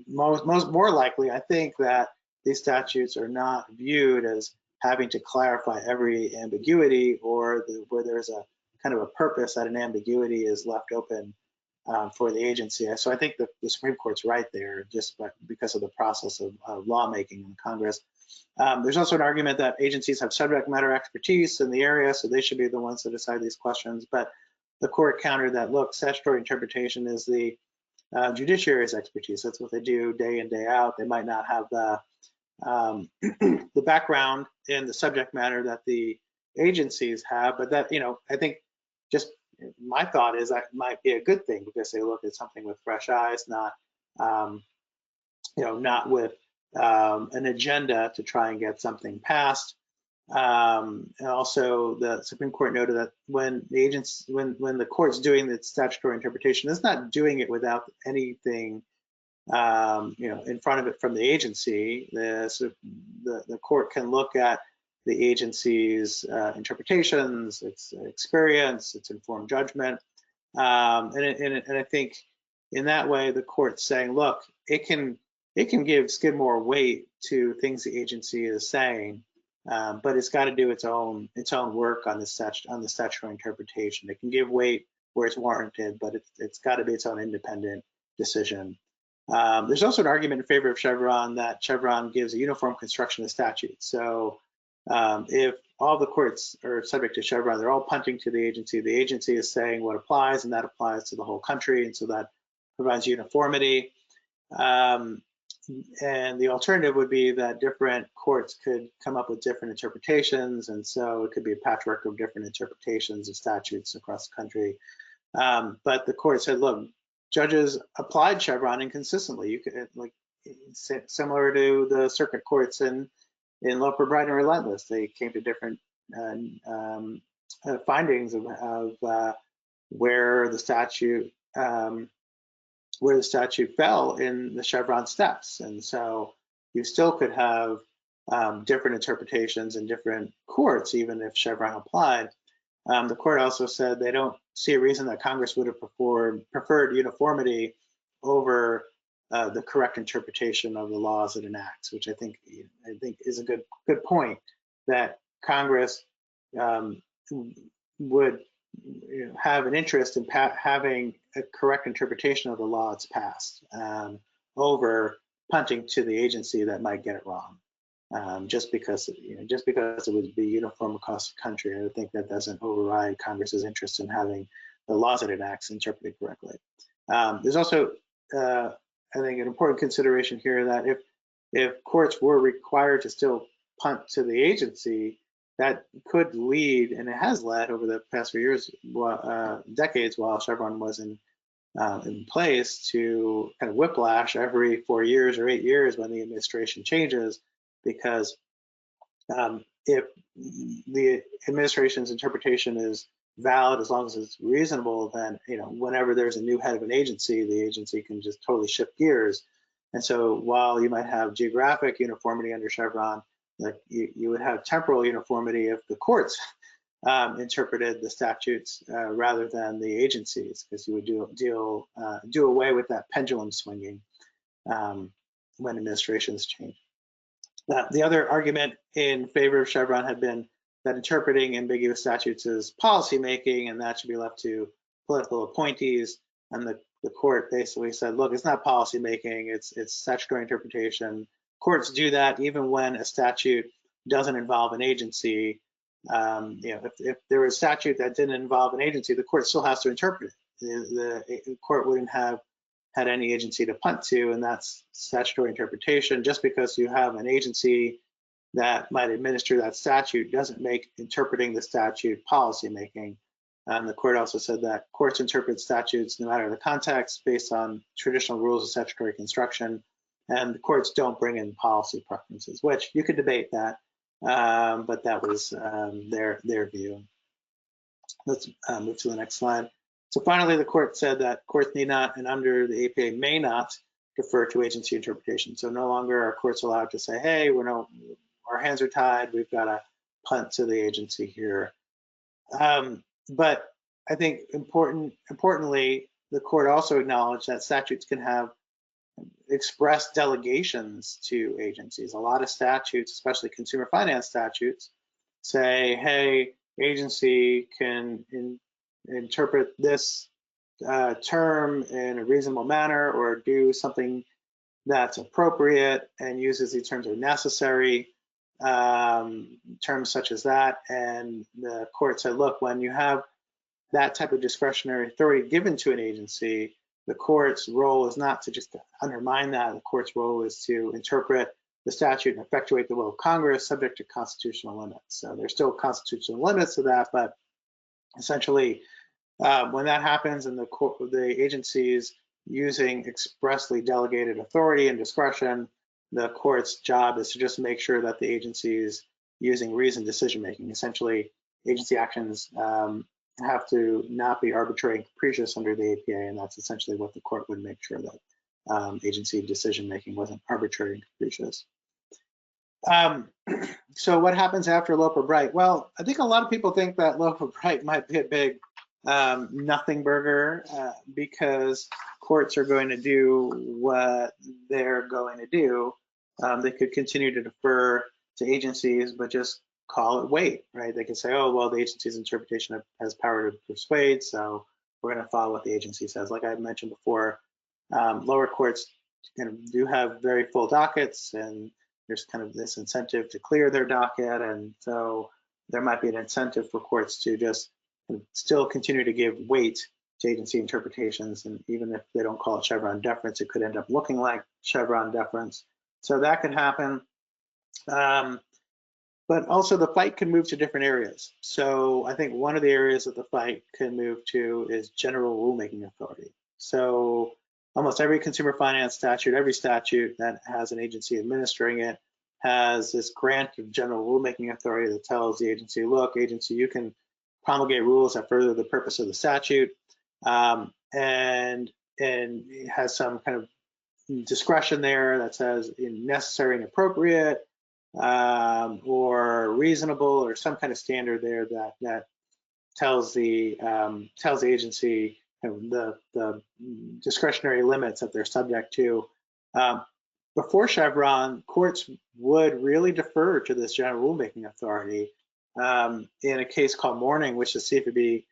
more likely, I think that these statutes are not viewed as having to clarify every ambiguity, or where there's a kind of a purpose that an ambiguity is left open for the agency. So I think the Supreme Court's right there, just because of the process of lawmaking in Congress. There's also an argument that agencies have subject matter expertise in the area, so they should be the ones to decide these questions. But the court countered that, look, statutory interpretation is the judiciary's expertise. That's what they do day in, day out. They might not have the background in the subject matter that the agencies have, but that, I think just my thought is that might be a good thing, because they look at something with fresh eyes, not, not with an agenda to try and get something passed. And also, the Supreme Court noted that when the court's doing the statutory interpretation, it's not doing it without anything, in front of it from the agency. The court can look at the agency's interpretations, its experience, its informed judgment, and I think in that way the court's saying, look, it can give Skidmore weight to things the agency is saying, but it's got to do its own work on the statutory interpretation. It can give weight where it's warranted, but it's got to be its own independent decision. There's also an argument in favor of Chevron that Chevron gives a uniform construction of statute. So if all the courts are subject to Chevron, they're all punting to the agency is saying what applies, and that applies to the whole country, and so that provides uniformity. And the alternative would be that different courts could come up with different interpretations, and so it could be a patchwork of different interpretations of statutes across the country. But the court said, look, judges applied Chevron inconsistently. You could, like, similar to the circuit courts in Loper, Bright, and Relentless, they came to different findings of where the statute fell in the Chevron steps. And so you still could have different interpretations in different courts, even if Chevron applied. The court also said they don't see a reason that Congress would have preferred uniformity over the correct interpretation of the laws it enacts, which I think is a good point, that Congress would have an interest in having a correct interpretation of the law it's passed over punting to the agency that might get it wrong, just because it would be uniform across the country. I think that doesn't override Congress's interest in having the laws it enacts interpreted correctly. There's also, I think, an important consideration here that if courts were required to still punt to the agency, that could lead, and it has led over the past few years, decades while Chevron was in place, to kind of whiplash every 4 years or 8 years when the administration changes, because if the administration's interpretation is valid as long as it's reasonable, then whenever there's a new head of an agency, the agency can just totally shift gears. And so while you might have geographic uniformity under Chevron, like you would have temporal uniformity if the courts interpreted the statutes rather than the agencies, because you would do away with that pendulum swinging when administrations change. The other argument in favor of Chevron had been that interpreting ambiguous statutes is policymaking, and that should be left to political appointees. And the court basically said, look, it's not policymaking, it's statutory interpretation. Courts do that even when a statute doesn't involve an agency. If there was a statute that didn't involve an agency, the court still has to interpret it. The court wouldn't have had any agency to punt to, and that's statutory interpretation. Just because you have an agency that might administer that statute doesn't make interpreting the statute policymaking. The court also said that courts interpret statutes no matter the context based on traditional rules of statutory construction, and the courts don't bring in policy preferences, which you could debate that, but that was their view. Let's move to the next slide. So finally, the court said that courts need not, and under the APA may not, defer to agency interpretation. So no longer are courts allowed to say, hey, our hands are tied, we've got to punt to the agency here. But I think importantly, the court also acknowledged that statutes can have express delegations to agencies. A lot of statutes, especially consumer finance statutes, say, hey, agency can interpret this term in a reasonable manner or do something that's appropriate, and uses these terms are necessary, terms such as that. And the court said, look, when you have that type of discretionary authority given to an agency, the court's role is not to just undermine that. The court's role is to interpret the statute and effectuate the will of Congress, subject to constitutional limits. So there's still constitutional limits to that, but essentially, when that happens and the agency's using expressly delegated authority and discretion, the court's job is to just make sure that the agency is using reasoned decision-making. Essentially, agency actions have to not be arbitrary and capricious under the APA, and that's essentially what the court would make sure that agency decision-making wasn't arbitrary and capricious. So what happens after Loper Bright? Well, I think a lot of people think that Loper Bright might be a big nothing burger because courts are going to do what they're going to do. They could continue to defer to agencies, but just call it weight, right? They can say, oh, well, the agency's interpretation has power to persuade, so we're going to follow what the agency says. Like I mentioned before, lower courts do have very full dockets, and there's kind of this incentive to clear their docket, and so there might be an incentive for courts to just still continue to give weight to agency interpretations, and even if they don't call it Chevron deference, it could end up looking like Chevron deference. So that could happen. But also the fight can move to different areas. So I think one of the areas that the fight can move to is general rulemaking authority. So almost every consumer finance statute, every statute that has an agency administering it has this grant of general rulemaking authority that tells the agency, look, agency, you can promulgate rules that further the purpose of the statute, and it has some kind of discretion there that says necessary and appropriate, or reasonable, or some kind of standard there that tells the agency the discretionary limits that they're subject to. Before Chevron, courts would really defer to this general rulemaking authority. In a case called Mourning, which the CFPB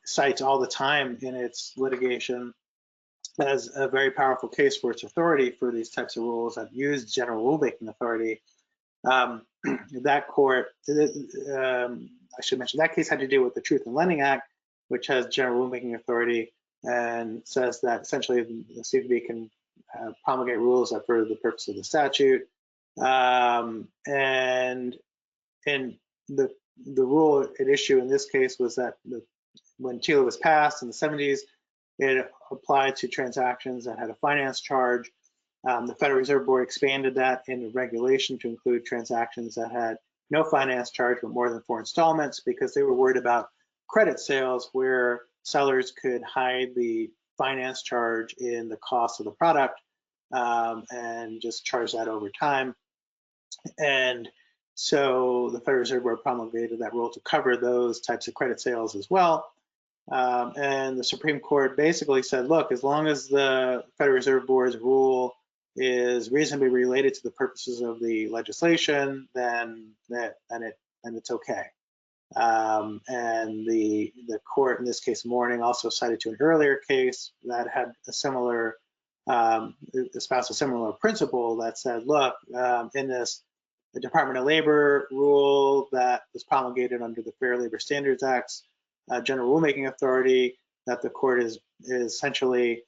cites all the time in its litigation as a very powerful case for its authority for these types of rules that use general rulemaking authority. That court, I should mention, that case had to do with the Truth in Lending Act, which has general rulemaking authority and says that essentially the CFPB can promulgate rules that further the purpose of the statute. And the rule at issue in this case was that when TILA was passed in the 70s, it applied to transactions that had a finance charge. The Federal Reserve Board expanded that into regulation to include transactions that had no finance charge but more than 4 installments, because they were worried about credit sales where sellers could hide the finance charge in the cost of the product and just charge that over time. And so the Federal Reserve Board promulgated that rule to cover those types of credit sales as well. And the Supreme Court basically said, look, as long as the Federal Reserve Board's rule is reasonably related to the purposes of the legislation, then it's okay. And the court, in this case, Mourning, also cited to an earlier case that had a similar, espoused a similar principle that said, look, in this the Department of Labor rule that was promulgated under the Fair Labor Standards Act's general rulemaking authority, that the court is essentially,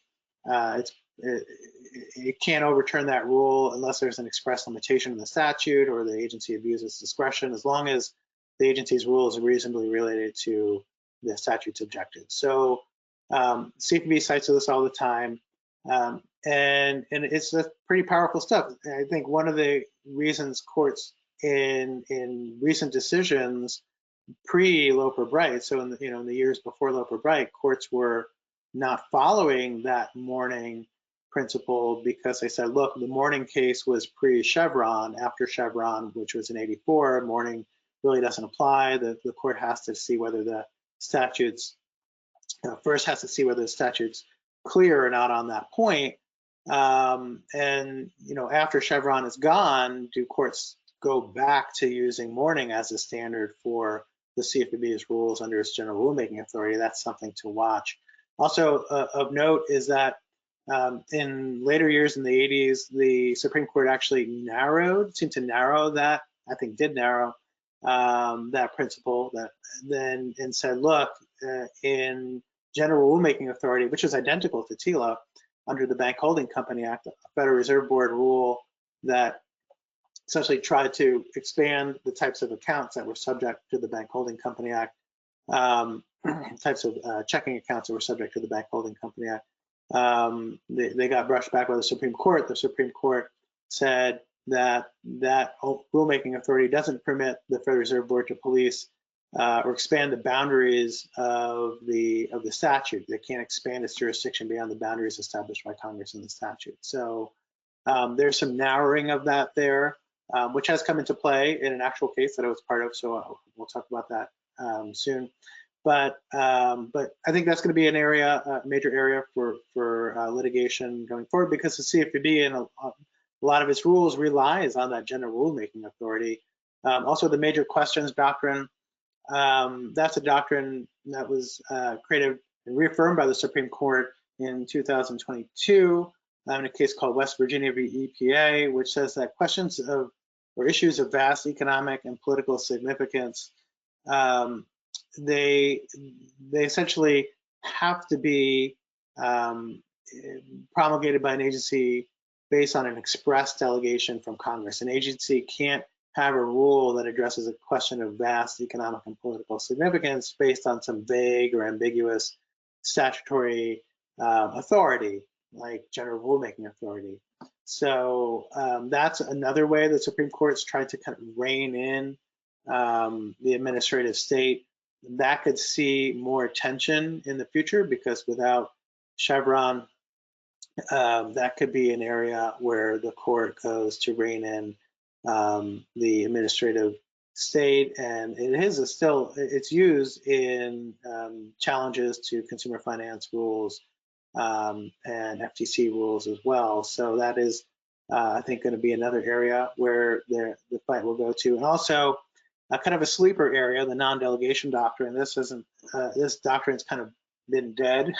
it can't overturn that rule unless there's an express limitation in the statute or the agency abuses discretion, as long as the agency's rules are reasonably related to the statute's objectives. So CFPB cites this all the time, and it's pretty powerful stuff. I think one of the reasons courts in recent decisions pre-Loper-Bright, so in the years before Loper-Bright, courts were not following that Mourning principle because they said, look, the Mourning case was pre-Chevron. After Chevron, which was in '84, Mourning really doesn't apply. The court has to see whether the statutes, first has to see whether the statute's clear or not on that point. And after Chevron is gone, do courts go back to using Mourning as a standard for the CFPB's rules under its general rulemaking authority? That's something to watch. Also of note is that in later years in the 80s, the Supreme Court actually seemed to narrow that, I think did narrow that principle, and said, look, in general rulemaking authority, which is identical to TILA under the Bank Holding Company Act, a Federal Reserve Board rule that essentially tried to expand the types of accounts that were subject to the Bank Holding Company Act, types of checking accounts that were subject to the Bank Holding Company Act. They got brushed back by the Supreme Court. The Supreme Court said that rulemaking authority doesn't permit the Federal Reserve Board to police or expand the boundaries of the statute. They can't expand its jurisdiction beyond the boundaries established by Congress in the statute. So there's some narrowing of that there, which has come into play in an actual case that I was part of. So we'll talk about that soon. But I think that's going to be an area, a major area for litigation going forward, because the CFPB a lot of its rules relies on that general rulemaking authority. Also, the major questions doctrine, that's a doctrine that was created and reaffirmed by the Supreme Court in 2022 in a case called West Virginia v. EPA, which says that questions of or issues of vast economic and political significance, they essentially have to be promulgated by an agency based on an express delegation from Congress. An agency can't have a rule that addresses a question of vast economic and political significance based on some vague or ambiguous statutory authority, like general rulemaking authority. So that's another way the Supreme Court's tried to kind of rein in the administrative state. That could see more attention in the future, because without Chevron, that could be an area where the court goes to rein in the administrative state, and it's used in challenges to consumer finance rules and FTC rules as well. So that is, I think, going to be another area where the fight will go to. And also, kind of a sleeper area, the non-delegation doctrine. This doctrine's kind of been dead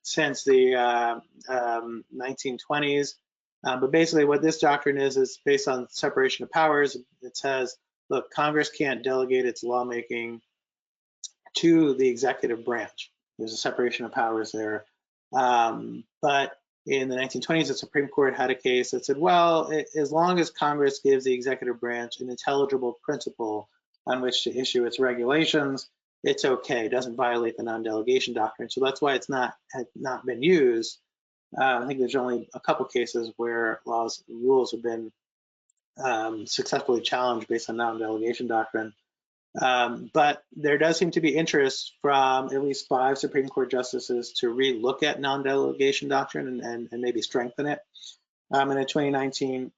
since the 1920s. But basically what this doctrine is based on separation of powers. It says, look, Congress can't delegate its lawmaking to the executive branch. There's a separation of powers there. But in the 1920s, the Supreme Court had a case that said, well, as long as Congress gives the executive branch an intelligible principle on which to issue its regulations, it's okay. It doesn't violate the non-delegation doctrine. So that's why it's had not been used. I think there's only a couple cases where rules have been successfully challenged based on non-delegation doctrine. But there does seem to be interest from at least 5 Supreme Court justices to re-look at non-delegation doctrine and maybe strengthen it. In a 2019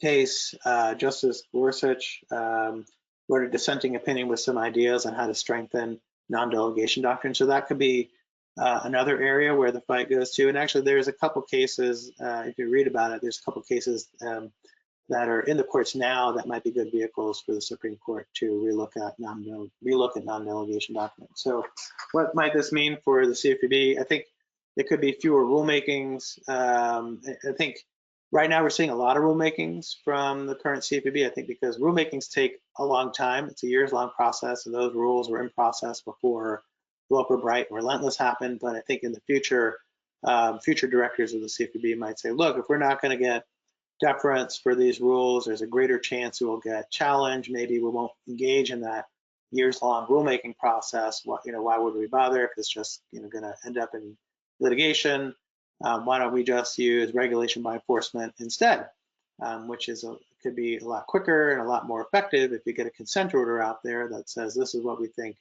case, Justice Gorsuch wrote a dissenting opinion with some ideas on how to strengthen non-delegation doctrine. So that could be another area where the fight goes to. And actually, there's a couple cases, if you read about it, there's a couple cases that are in the courts now that might be good vehicles for the Supreme Court to relook at non-delegation doctrine. So what might this mean for the CFPB? I think there could be fewer rulemakings. I think right now we're seeing a lot of rulemakings from the current CFPB, I think because rulemakings take a long time. It's a years-long process, and those rules were in process before Loper, Bright, and Relentless happened. But I think in the future, future directors of the CFPB might say, look, if we're not going to get deference for these rules, there's a greater chance we will get challenged. Maybe we won't engage in that years-long rulemaking process. Why would we bother if it's just going to end up in litigation? Why don't we just use regulation by enforcement instead, which could be a lot quicker and a lot more effective if you get a consent order out there that says this is what we think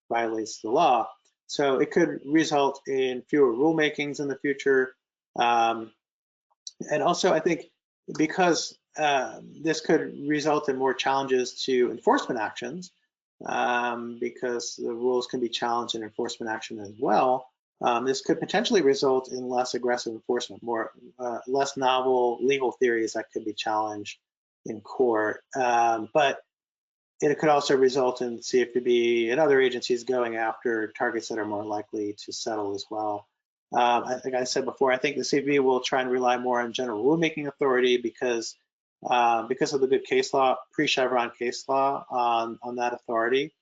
violates the law. So it could result in fewer rulemakings in the future. And also, I think because this could result in more challenges to enforcement actions, because the rules can be challenged in enforcement action as well. This could potentially result in less aggressive enforcement, less novel legal theories that could be challenged in court. But it could also result in CFPB and other agencies going after targets that are more likely to settle as well. Like I said before, I think the CFPB will try and rely more on general rulemaking authority because of the good case law, pre-Chevron case law on that authority.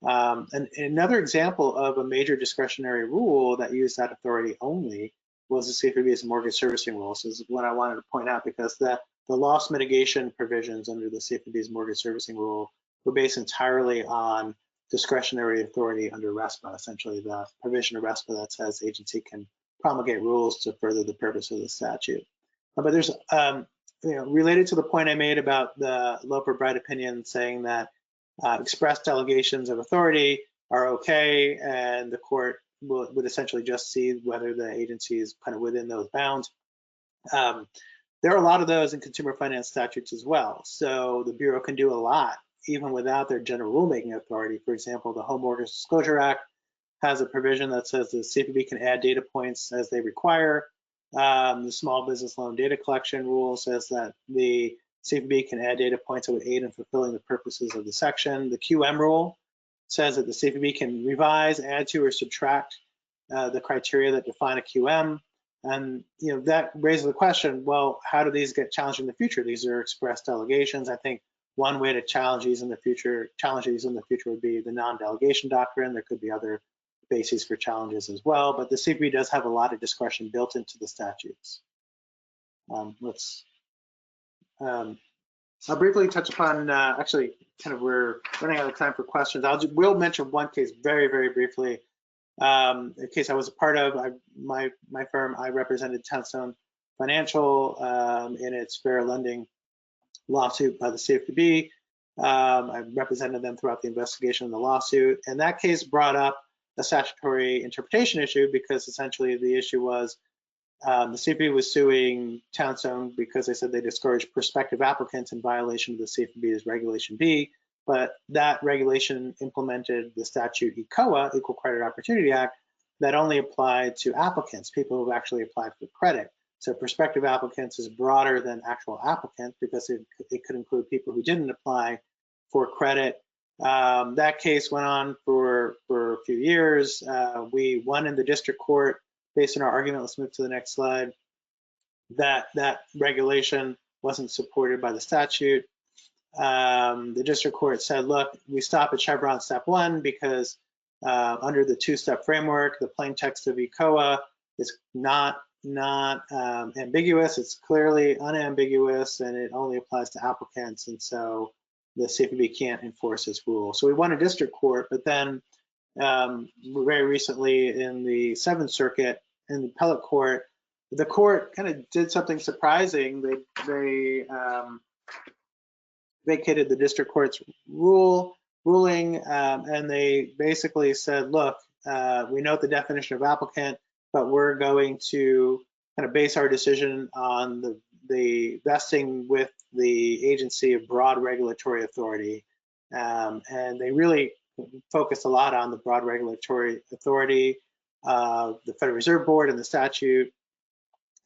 And another example of a major discretionary rule that used that authority only was the CFPB's mortgage servicing rule. So this is what I wanted to point out, because the loss mitigation provisions under the CFPB's mortgage servicing rule were based entirely on discretionary authority under RESPA, essentially the provision of RESPA that says agency can promulgate rules to further the purpose of the statute. But there's, related to the point I made about the Loper-Bright opinion saying that express delegations of authority are okay, and the court would essentially just see whether the agency is kind of within those bounds. There are a lot of those in consumer finance statutes as well. So the Bureau can do a lot even without their general rulemaking authority. For example, the Home Mortgage Disclosure Act has a provision that says the CFPB can add data points as they require. The small business loan data collection rule says that the CFPB can add data points that would aid in fulfilling the purposes of the section. The QM rule says that the CFPB can revise, add to, or subtract the criteria that define a QM. And that raises the question, well, how do these get challenged in the future? These are express delegations. I think one way to challenge these in the future would be the non-delegation doctrine. There could be other bases for challenges as well, but the CFPB does have a lot of discretion built into the statutes. I'll briefly touch upon, actually, kind of we're running out of time for questions. We'll mention one case very, very briefly. A case I was a part of. My firm, I represented Townstone Financial in its fair lending lawsuit by the CFPB. I represented them throughout the investigation of the lawsuit, and that case brought up a statutory interpretation issue because essentially the issue was the CFPB was suing Townstone because they said they discouraged prospective applicants in violation of the CFPB's Regulation B, but that regulation implemented the statute ECOA, Equal Credit Opportunity Act, that only applied to applicants, people who actually applied for credit. So prospective applicants is broader than actual applicants because it could include people who didn't apply for credit. That case went on for a few years. We won in the district court based on our argument. Let's move to the next slide. That regulation wasn't supported by the statute. The district court said, look, we stop at Chevron step 1 because under the 2-step framework, the plain text of ECOA is not ambiguous. It's clearly unambiguous, and it only applies to applicants, and so the CFPB can't enforce this rule. So we won a district court, but then very recently in the 7th Circuit, in the appellate court, the court kind of did something surprising. They vacated the district court's ruling, and they basically said, look, we note the definition of applicant, but we're going to kind of base our decision on the vesting with the agency of broad regulatory authority. And they really focused a lot on the broad regulatory authority of the Federal Reserve Board and the statute,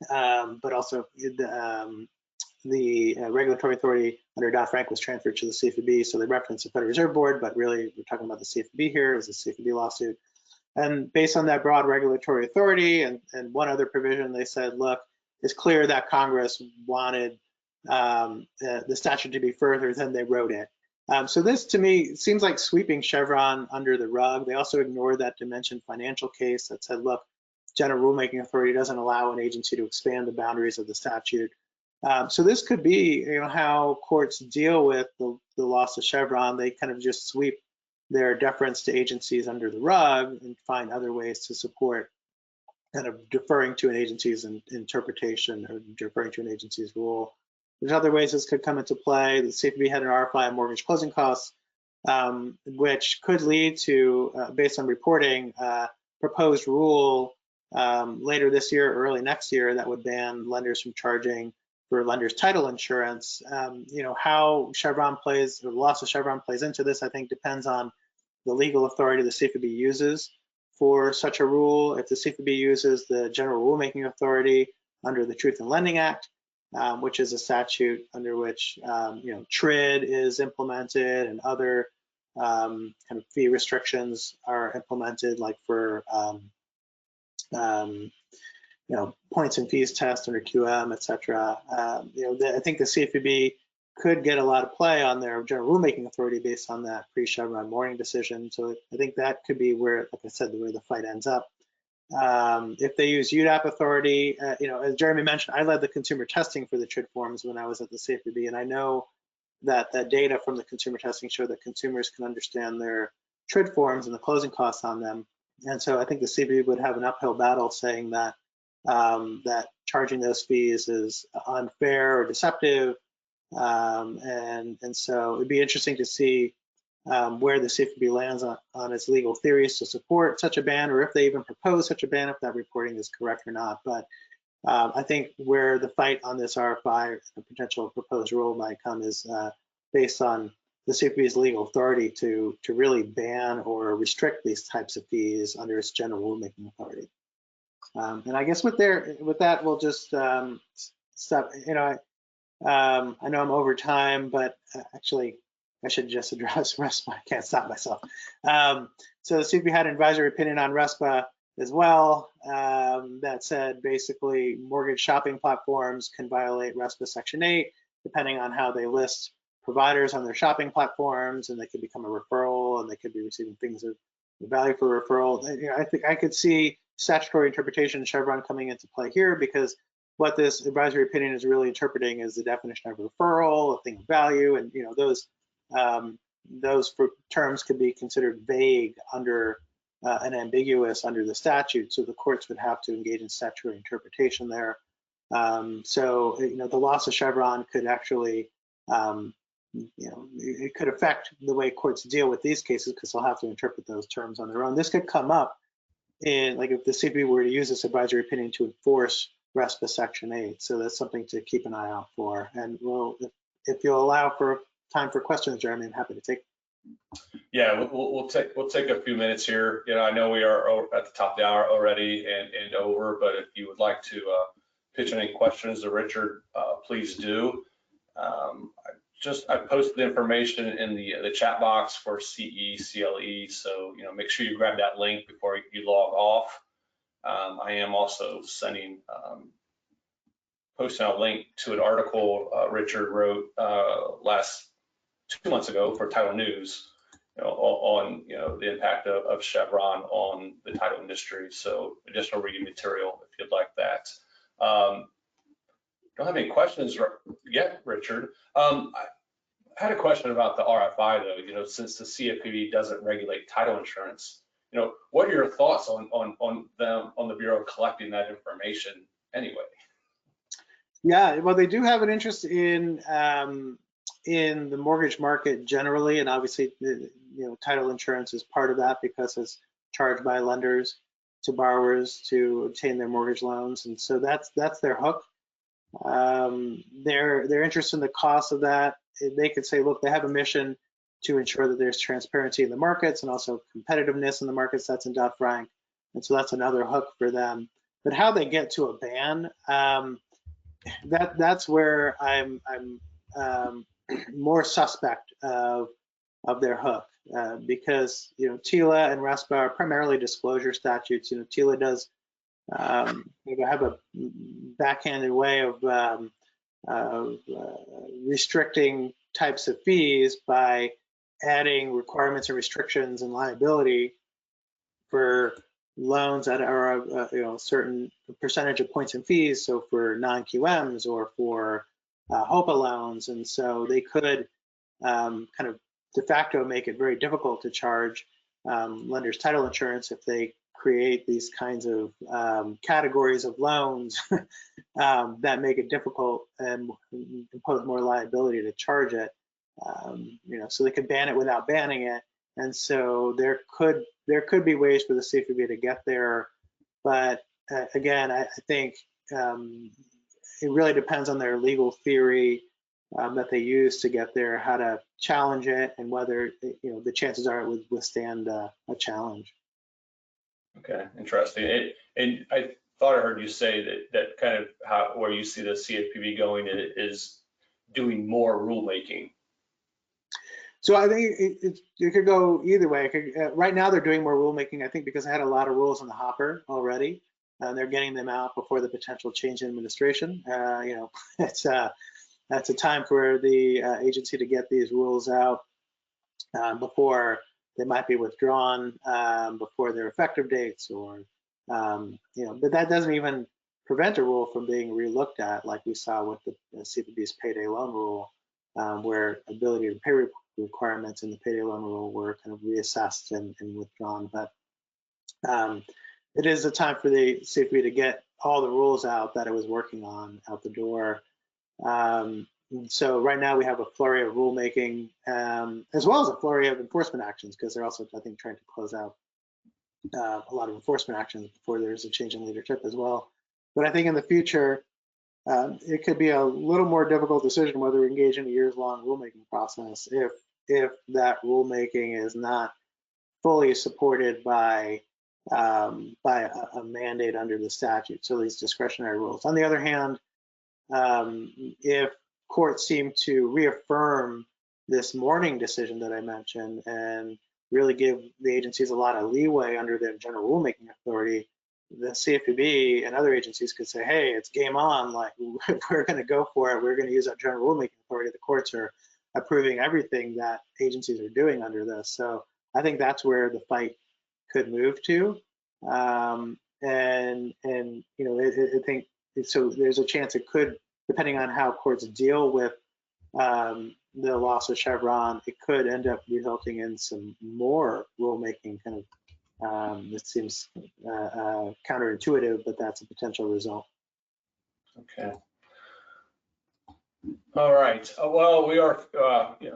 but also the regulatory authority under Dodd-Frank was transferred to the CFPB. So they referenced the Federal Reserve Board, but really we're talking about the CFPB here. It was a CFPB lawsuit. And based on that broad regulatory authority and one other provision, they said, look, it's clear that Congress wanted the statute to be further than they wrote it. So this, to me, seems like sweeping Chevron under the rug. They also ignored that Dimension Financial case that said, look, general rulemaking authority doesn't allow an agency to expand the boundaries of the statute. So this could be, how courts deal with the loss of Chevron. They kind of just sweep their deference to agencies under the rug and find other ways to support kind of deferring to an agency's interpretation or deferring to an agency's rule. There's other ways this could come into play. The CFPB had an RFI on mortgage closing costs, which could lead to, based on reporting, proposed rule later this year or early next year that would ban lenders from charging for lenders' title insurance. How Chevron plays, or the loss of Chevron plays into this, I think depends on the legal authority the CFPB uses for such a rule. If the CFPB uses the general rulemaking authority under the Truth in Lending Act, which is a statute under which TRID is implemented and other kind of fee restrictions are implemented, like for points and fees test under QM, et cetera. I think the CFPB could get a lot of play on their general rulemaking authority based on that pre-Chevron morning decision. So I think that could be where, like I said, where the fight ends up. If they use UDAP authority, as Jeremy mentioned, I led the consumer testing for the TRID forms when I was at the CFPB, and I know that the data from the consumer testing show that consumers can understand their TRID forms and the closing costs on them. And so I think the CFPB would have an uphill battle saying that that charging those fees is unfair or deceptive. And so it'd be interesting to see where the CFPB lands on its legal theories to support such a ban, or if they even propose such a ban, if that reporting is correct or not. But I think where the fight on this RFI, a potential proposed rule might come, is based on the CFPB's legal authority to really ban or restrict these types of fees under its general rulemaking authority. And I guess with that, we'll just stop. I know I'm over time, but actually, I should just address RESPA. I can't stop myself. So the CFPB had an advisory opinion on RESPA as well that said basically mortgage shopping platforms can violate RESPA Section 8 depending on how they list providers on their shopping platforms, and they could become a referral, and they could be receiving things of value for referral. I think I could see statutory interpretation Chevron coming into play here, because what this advisory opinion is really interpreting is the definition of referral, a thing of value, and those terms could be considered vague under and ambiguous under the statute. So the courts would have to engage in statutory interpretation there. So the loss of Chevron could actually, it could affect the way courts deal with these cases, because they'll have to interpret those terms on their own. This could come up in, like, if the CFPB were to use this advisory opinion to enforce RESPA Section 8. So that's something to keep an eye out for. And if you'll allow for time for questions, Jeremy, I'm happy to take. Yeah, we'll take a few minutes here. I know we are at the top of the hour already and over, but if you would like to pitch any questions to Richard, please do. I posted the information in the chat box for CE, CLE, so make sure you grab that link before you log off. I am also posting a link to an article Richard wrote last 2 months ago for Title News, on the impact of Chevron on the title industry. So additional reading material if you'd like that. Don't have any questions yet, Richard. I had a question about the RFI though. Since the CFPB doesn't regulate title insurance, what are your thoughts on the Bureau collecting that information anyway? Yeah, well, they do have an interest in the mortgage market generally, and obviously, title insurance is part of that, because it's charged by lenders to borrowers to obtain their mortgage loans, and so that's their hook. They're interested in the cost of that. They could say, look, they have a mission to ensure that there's transparency in the markets and also competitiveness in the markets. That's in Dodd-Frank, and so that's another hook for them. But how they get to a ban, that's where I'm more suspect of their hook, because TILA and RESPA are primarily disclosure statutes. TILA does have a backhanded way of restricting types of fees by adding requirements and restrictions and liability for loans that are a certain percentage of points and fees, so for non-QMs or for HOPA loans, and so they could kind of de facto make it very difficult to charge lenders title insurance if they create these kinds of categories of loans that make it difficult and impose more liability to charge it. So they could ban it without banning it, and so there could be ways for the CFPB to get there, but again, I think it really depends on their legal theory that they use to get there, how to challenge it, and whether the chances are it would withstand a challenge. Okay, interesting. And I thought I heard you say that kind of where you see the CFPB going is doing more rulemaking. So I think it could go either way. Right now they're doing more rulemaking, I think, because they had a lot of rules in the hopper already, and they're getting them out before the potential change in administration. That's a time for the agency to get these rules out before they might be withdrawn, before their effective dates, or but that doesn't even prevent a rule from being relooked at, like we saw with the CFPB's payday loan rule, where ability to pay requirements in the payday loan rule were kind of reassessed and withdrawn. But it is a time for the CFPB to get all the rules out that it was working on out the door. So right now we have a flurry of rulemaking, as well as a flurry of enforcement actions, because they're also, I think, trying to close out a lot of enforcement actions before there's a change in leadership as well. But I think in the future, it could be a little more difficult decision whether we engage in a years-long rulemaking process if that rulemaking is not fully supported by by a mandate under the statute, so these discretionary rules. On the other hand, if courts seem to reaffirm this morning decision that I mentioned and really give the agencies a lot of leeway under their general rulemaking authority, the CFPB and other agencies could say, hey, it's game on, like we're going to go for it, we're going to use our general rulemaking authority. The courts are approving everything that agencies are doing under this. So I think that's where the fight could move to. And you know, I think so there's a chance it could, depending on how courts deal with the loss of Chevron, it could end up resulting in some more rulemaking kind of, it seems counterintuitive, but that's a potential result. Okay. All right. Well, we are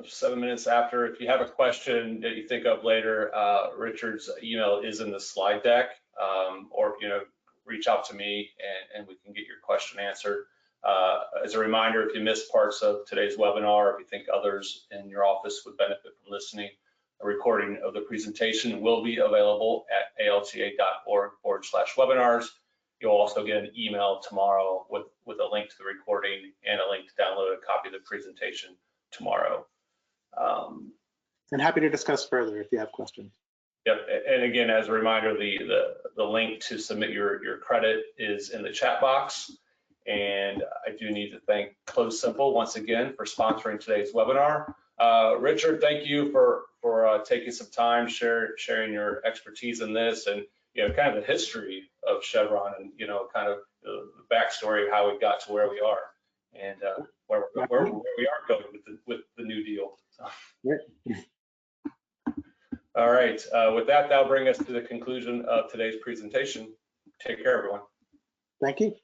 7 minutes after. If you have a question that you think of later, Richard's email is in the slide deck, or reach out to me and we can get your question answered. As a reminder, if you missed parts of today's webinar, if you think others in your office would benefit from listening, a recording of the presentation will be available at alta.org/webinars. You'll also get an email tomorrow with a link to the recording and a link to download a copy of the presentation tomorrow. And happy to discuss further if you have questions. Yep, and again, as a reminder, the link to submit your credit is in the chat box. And I do need to thank Close Simple once again for sponsoring today's webinar. Richard, thank you for taking some time, sharing your expertise in this, and kind of the history of Chevron, and kind of the backstory of how we got to where we are, and where we are going with the New Deal. All right, with that, that'll bring us to the conclusion of today's presentation. Take care, everyone. Thank you.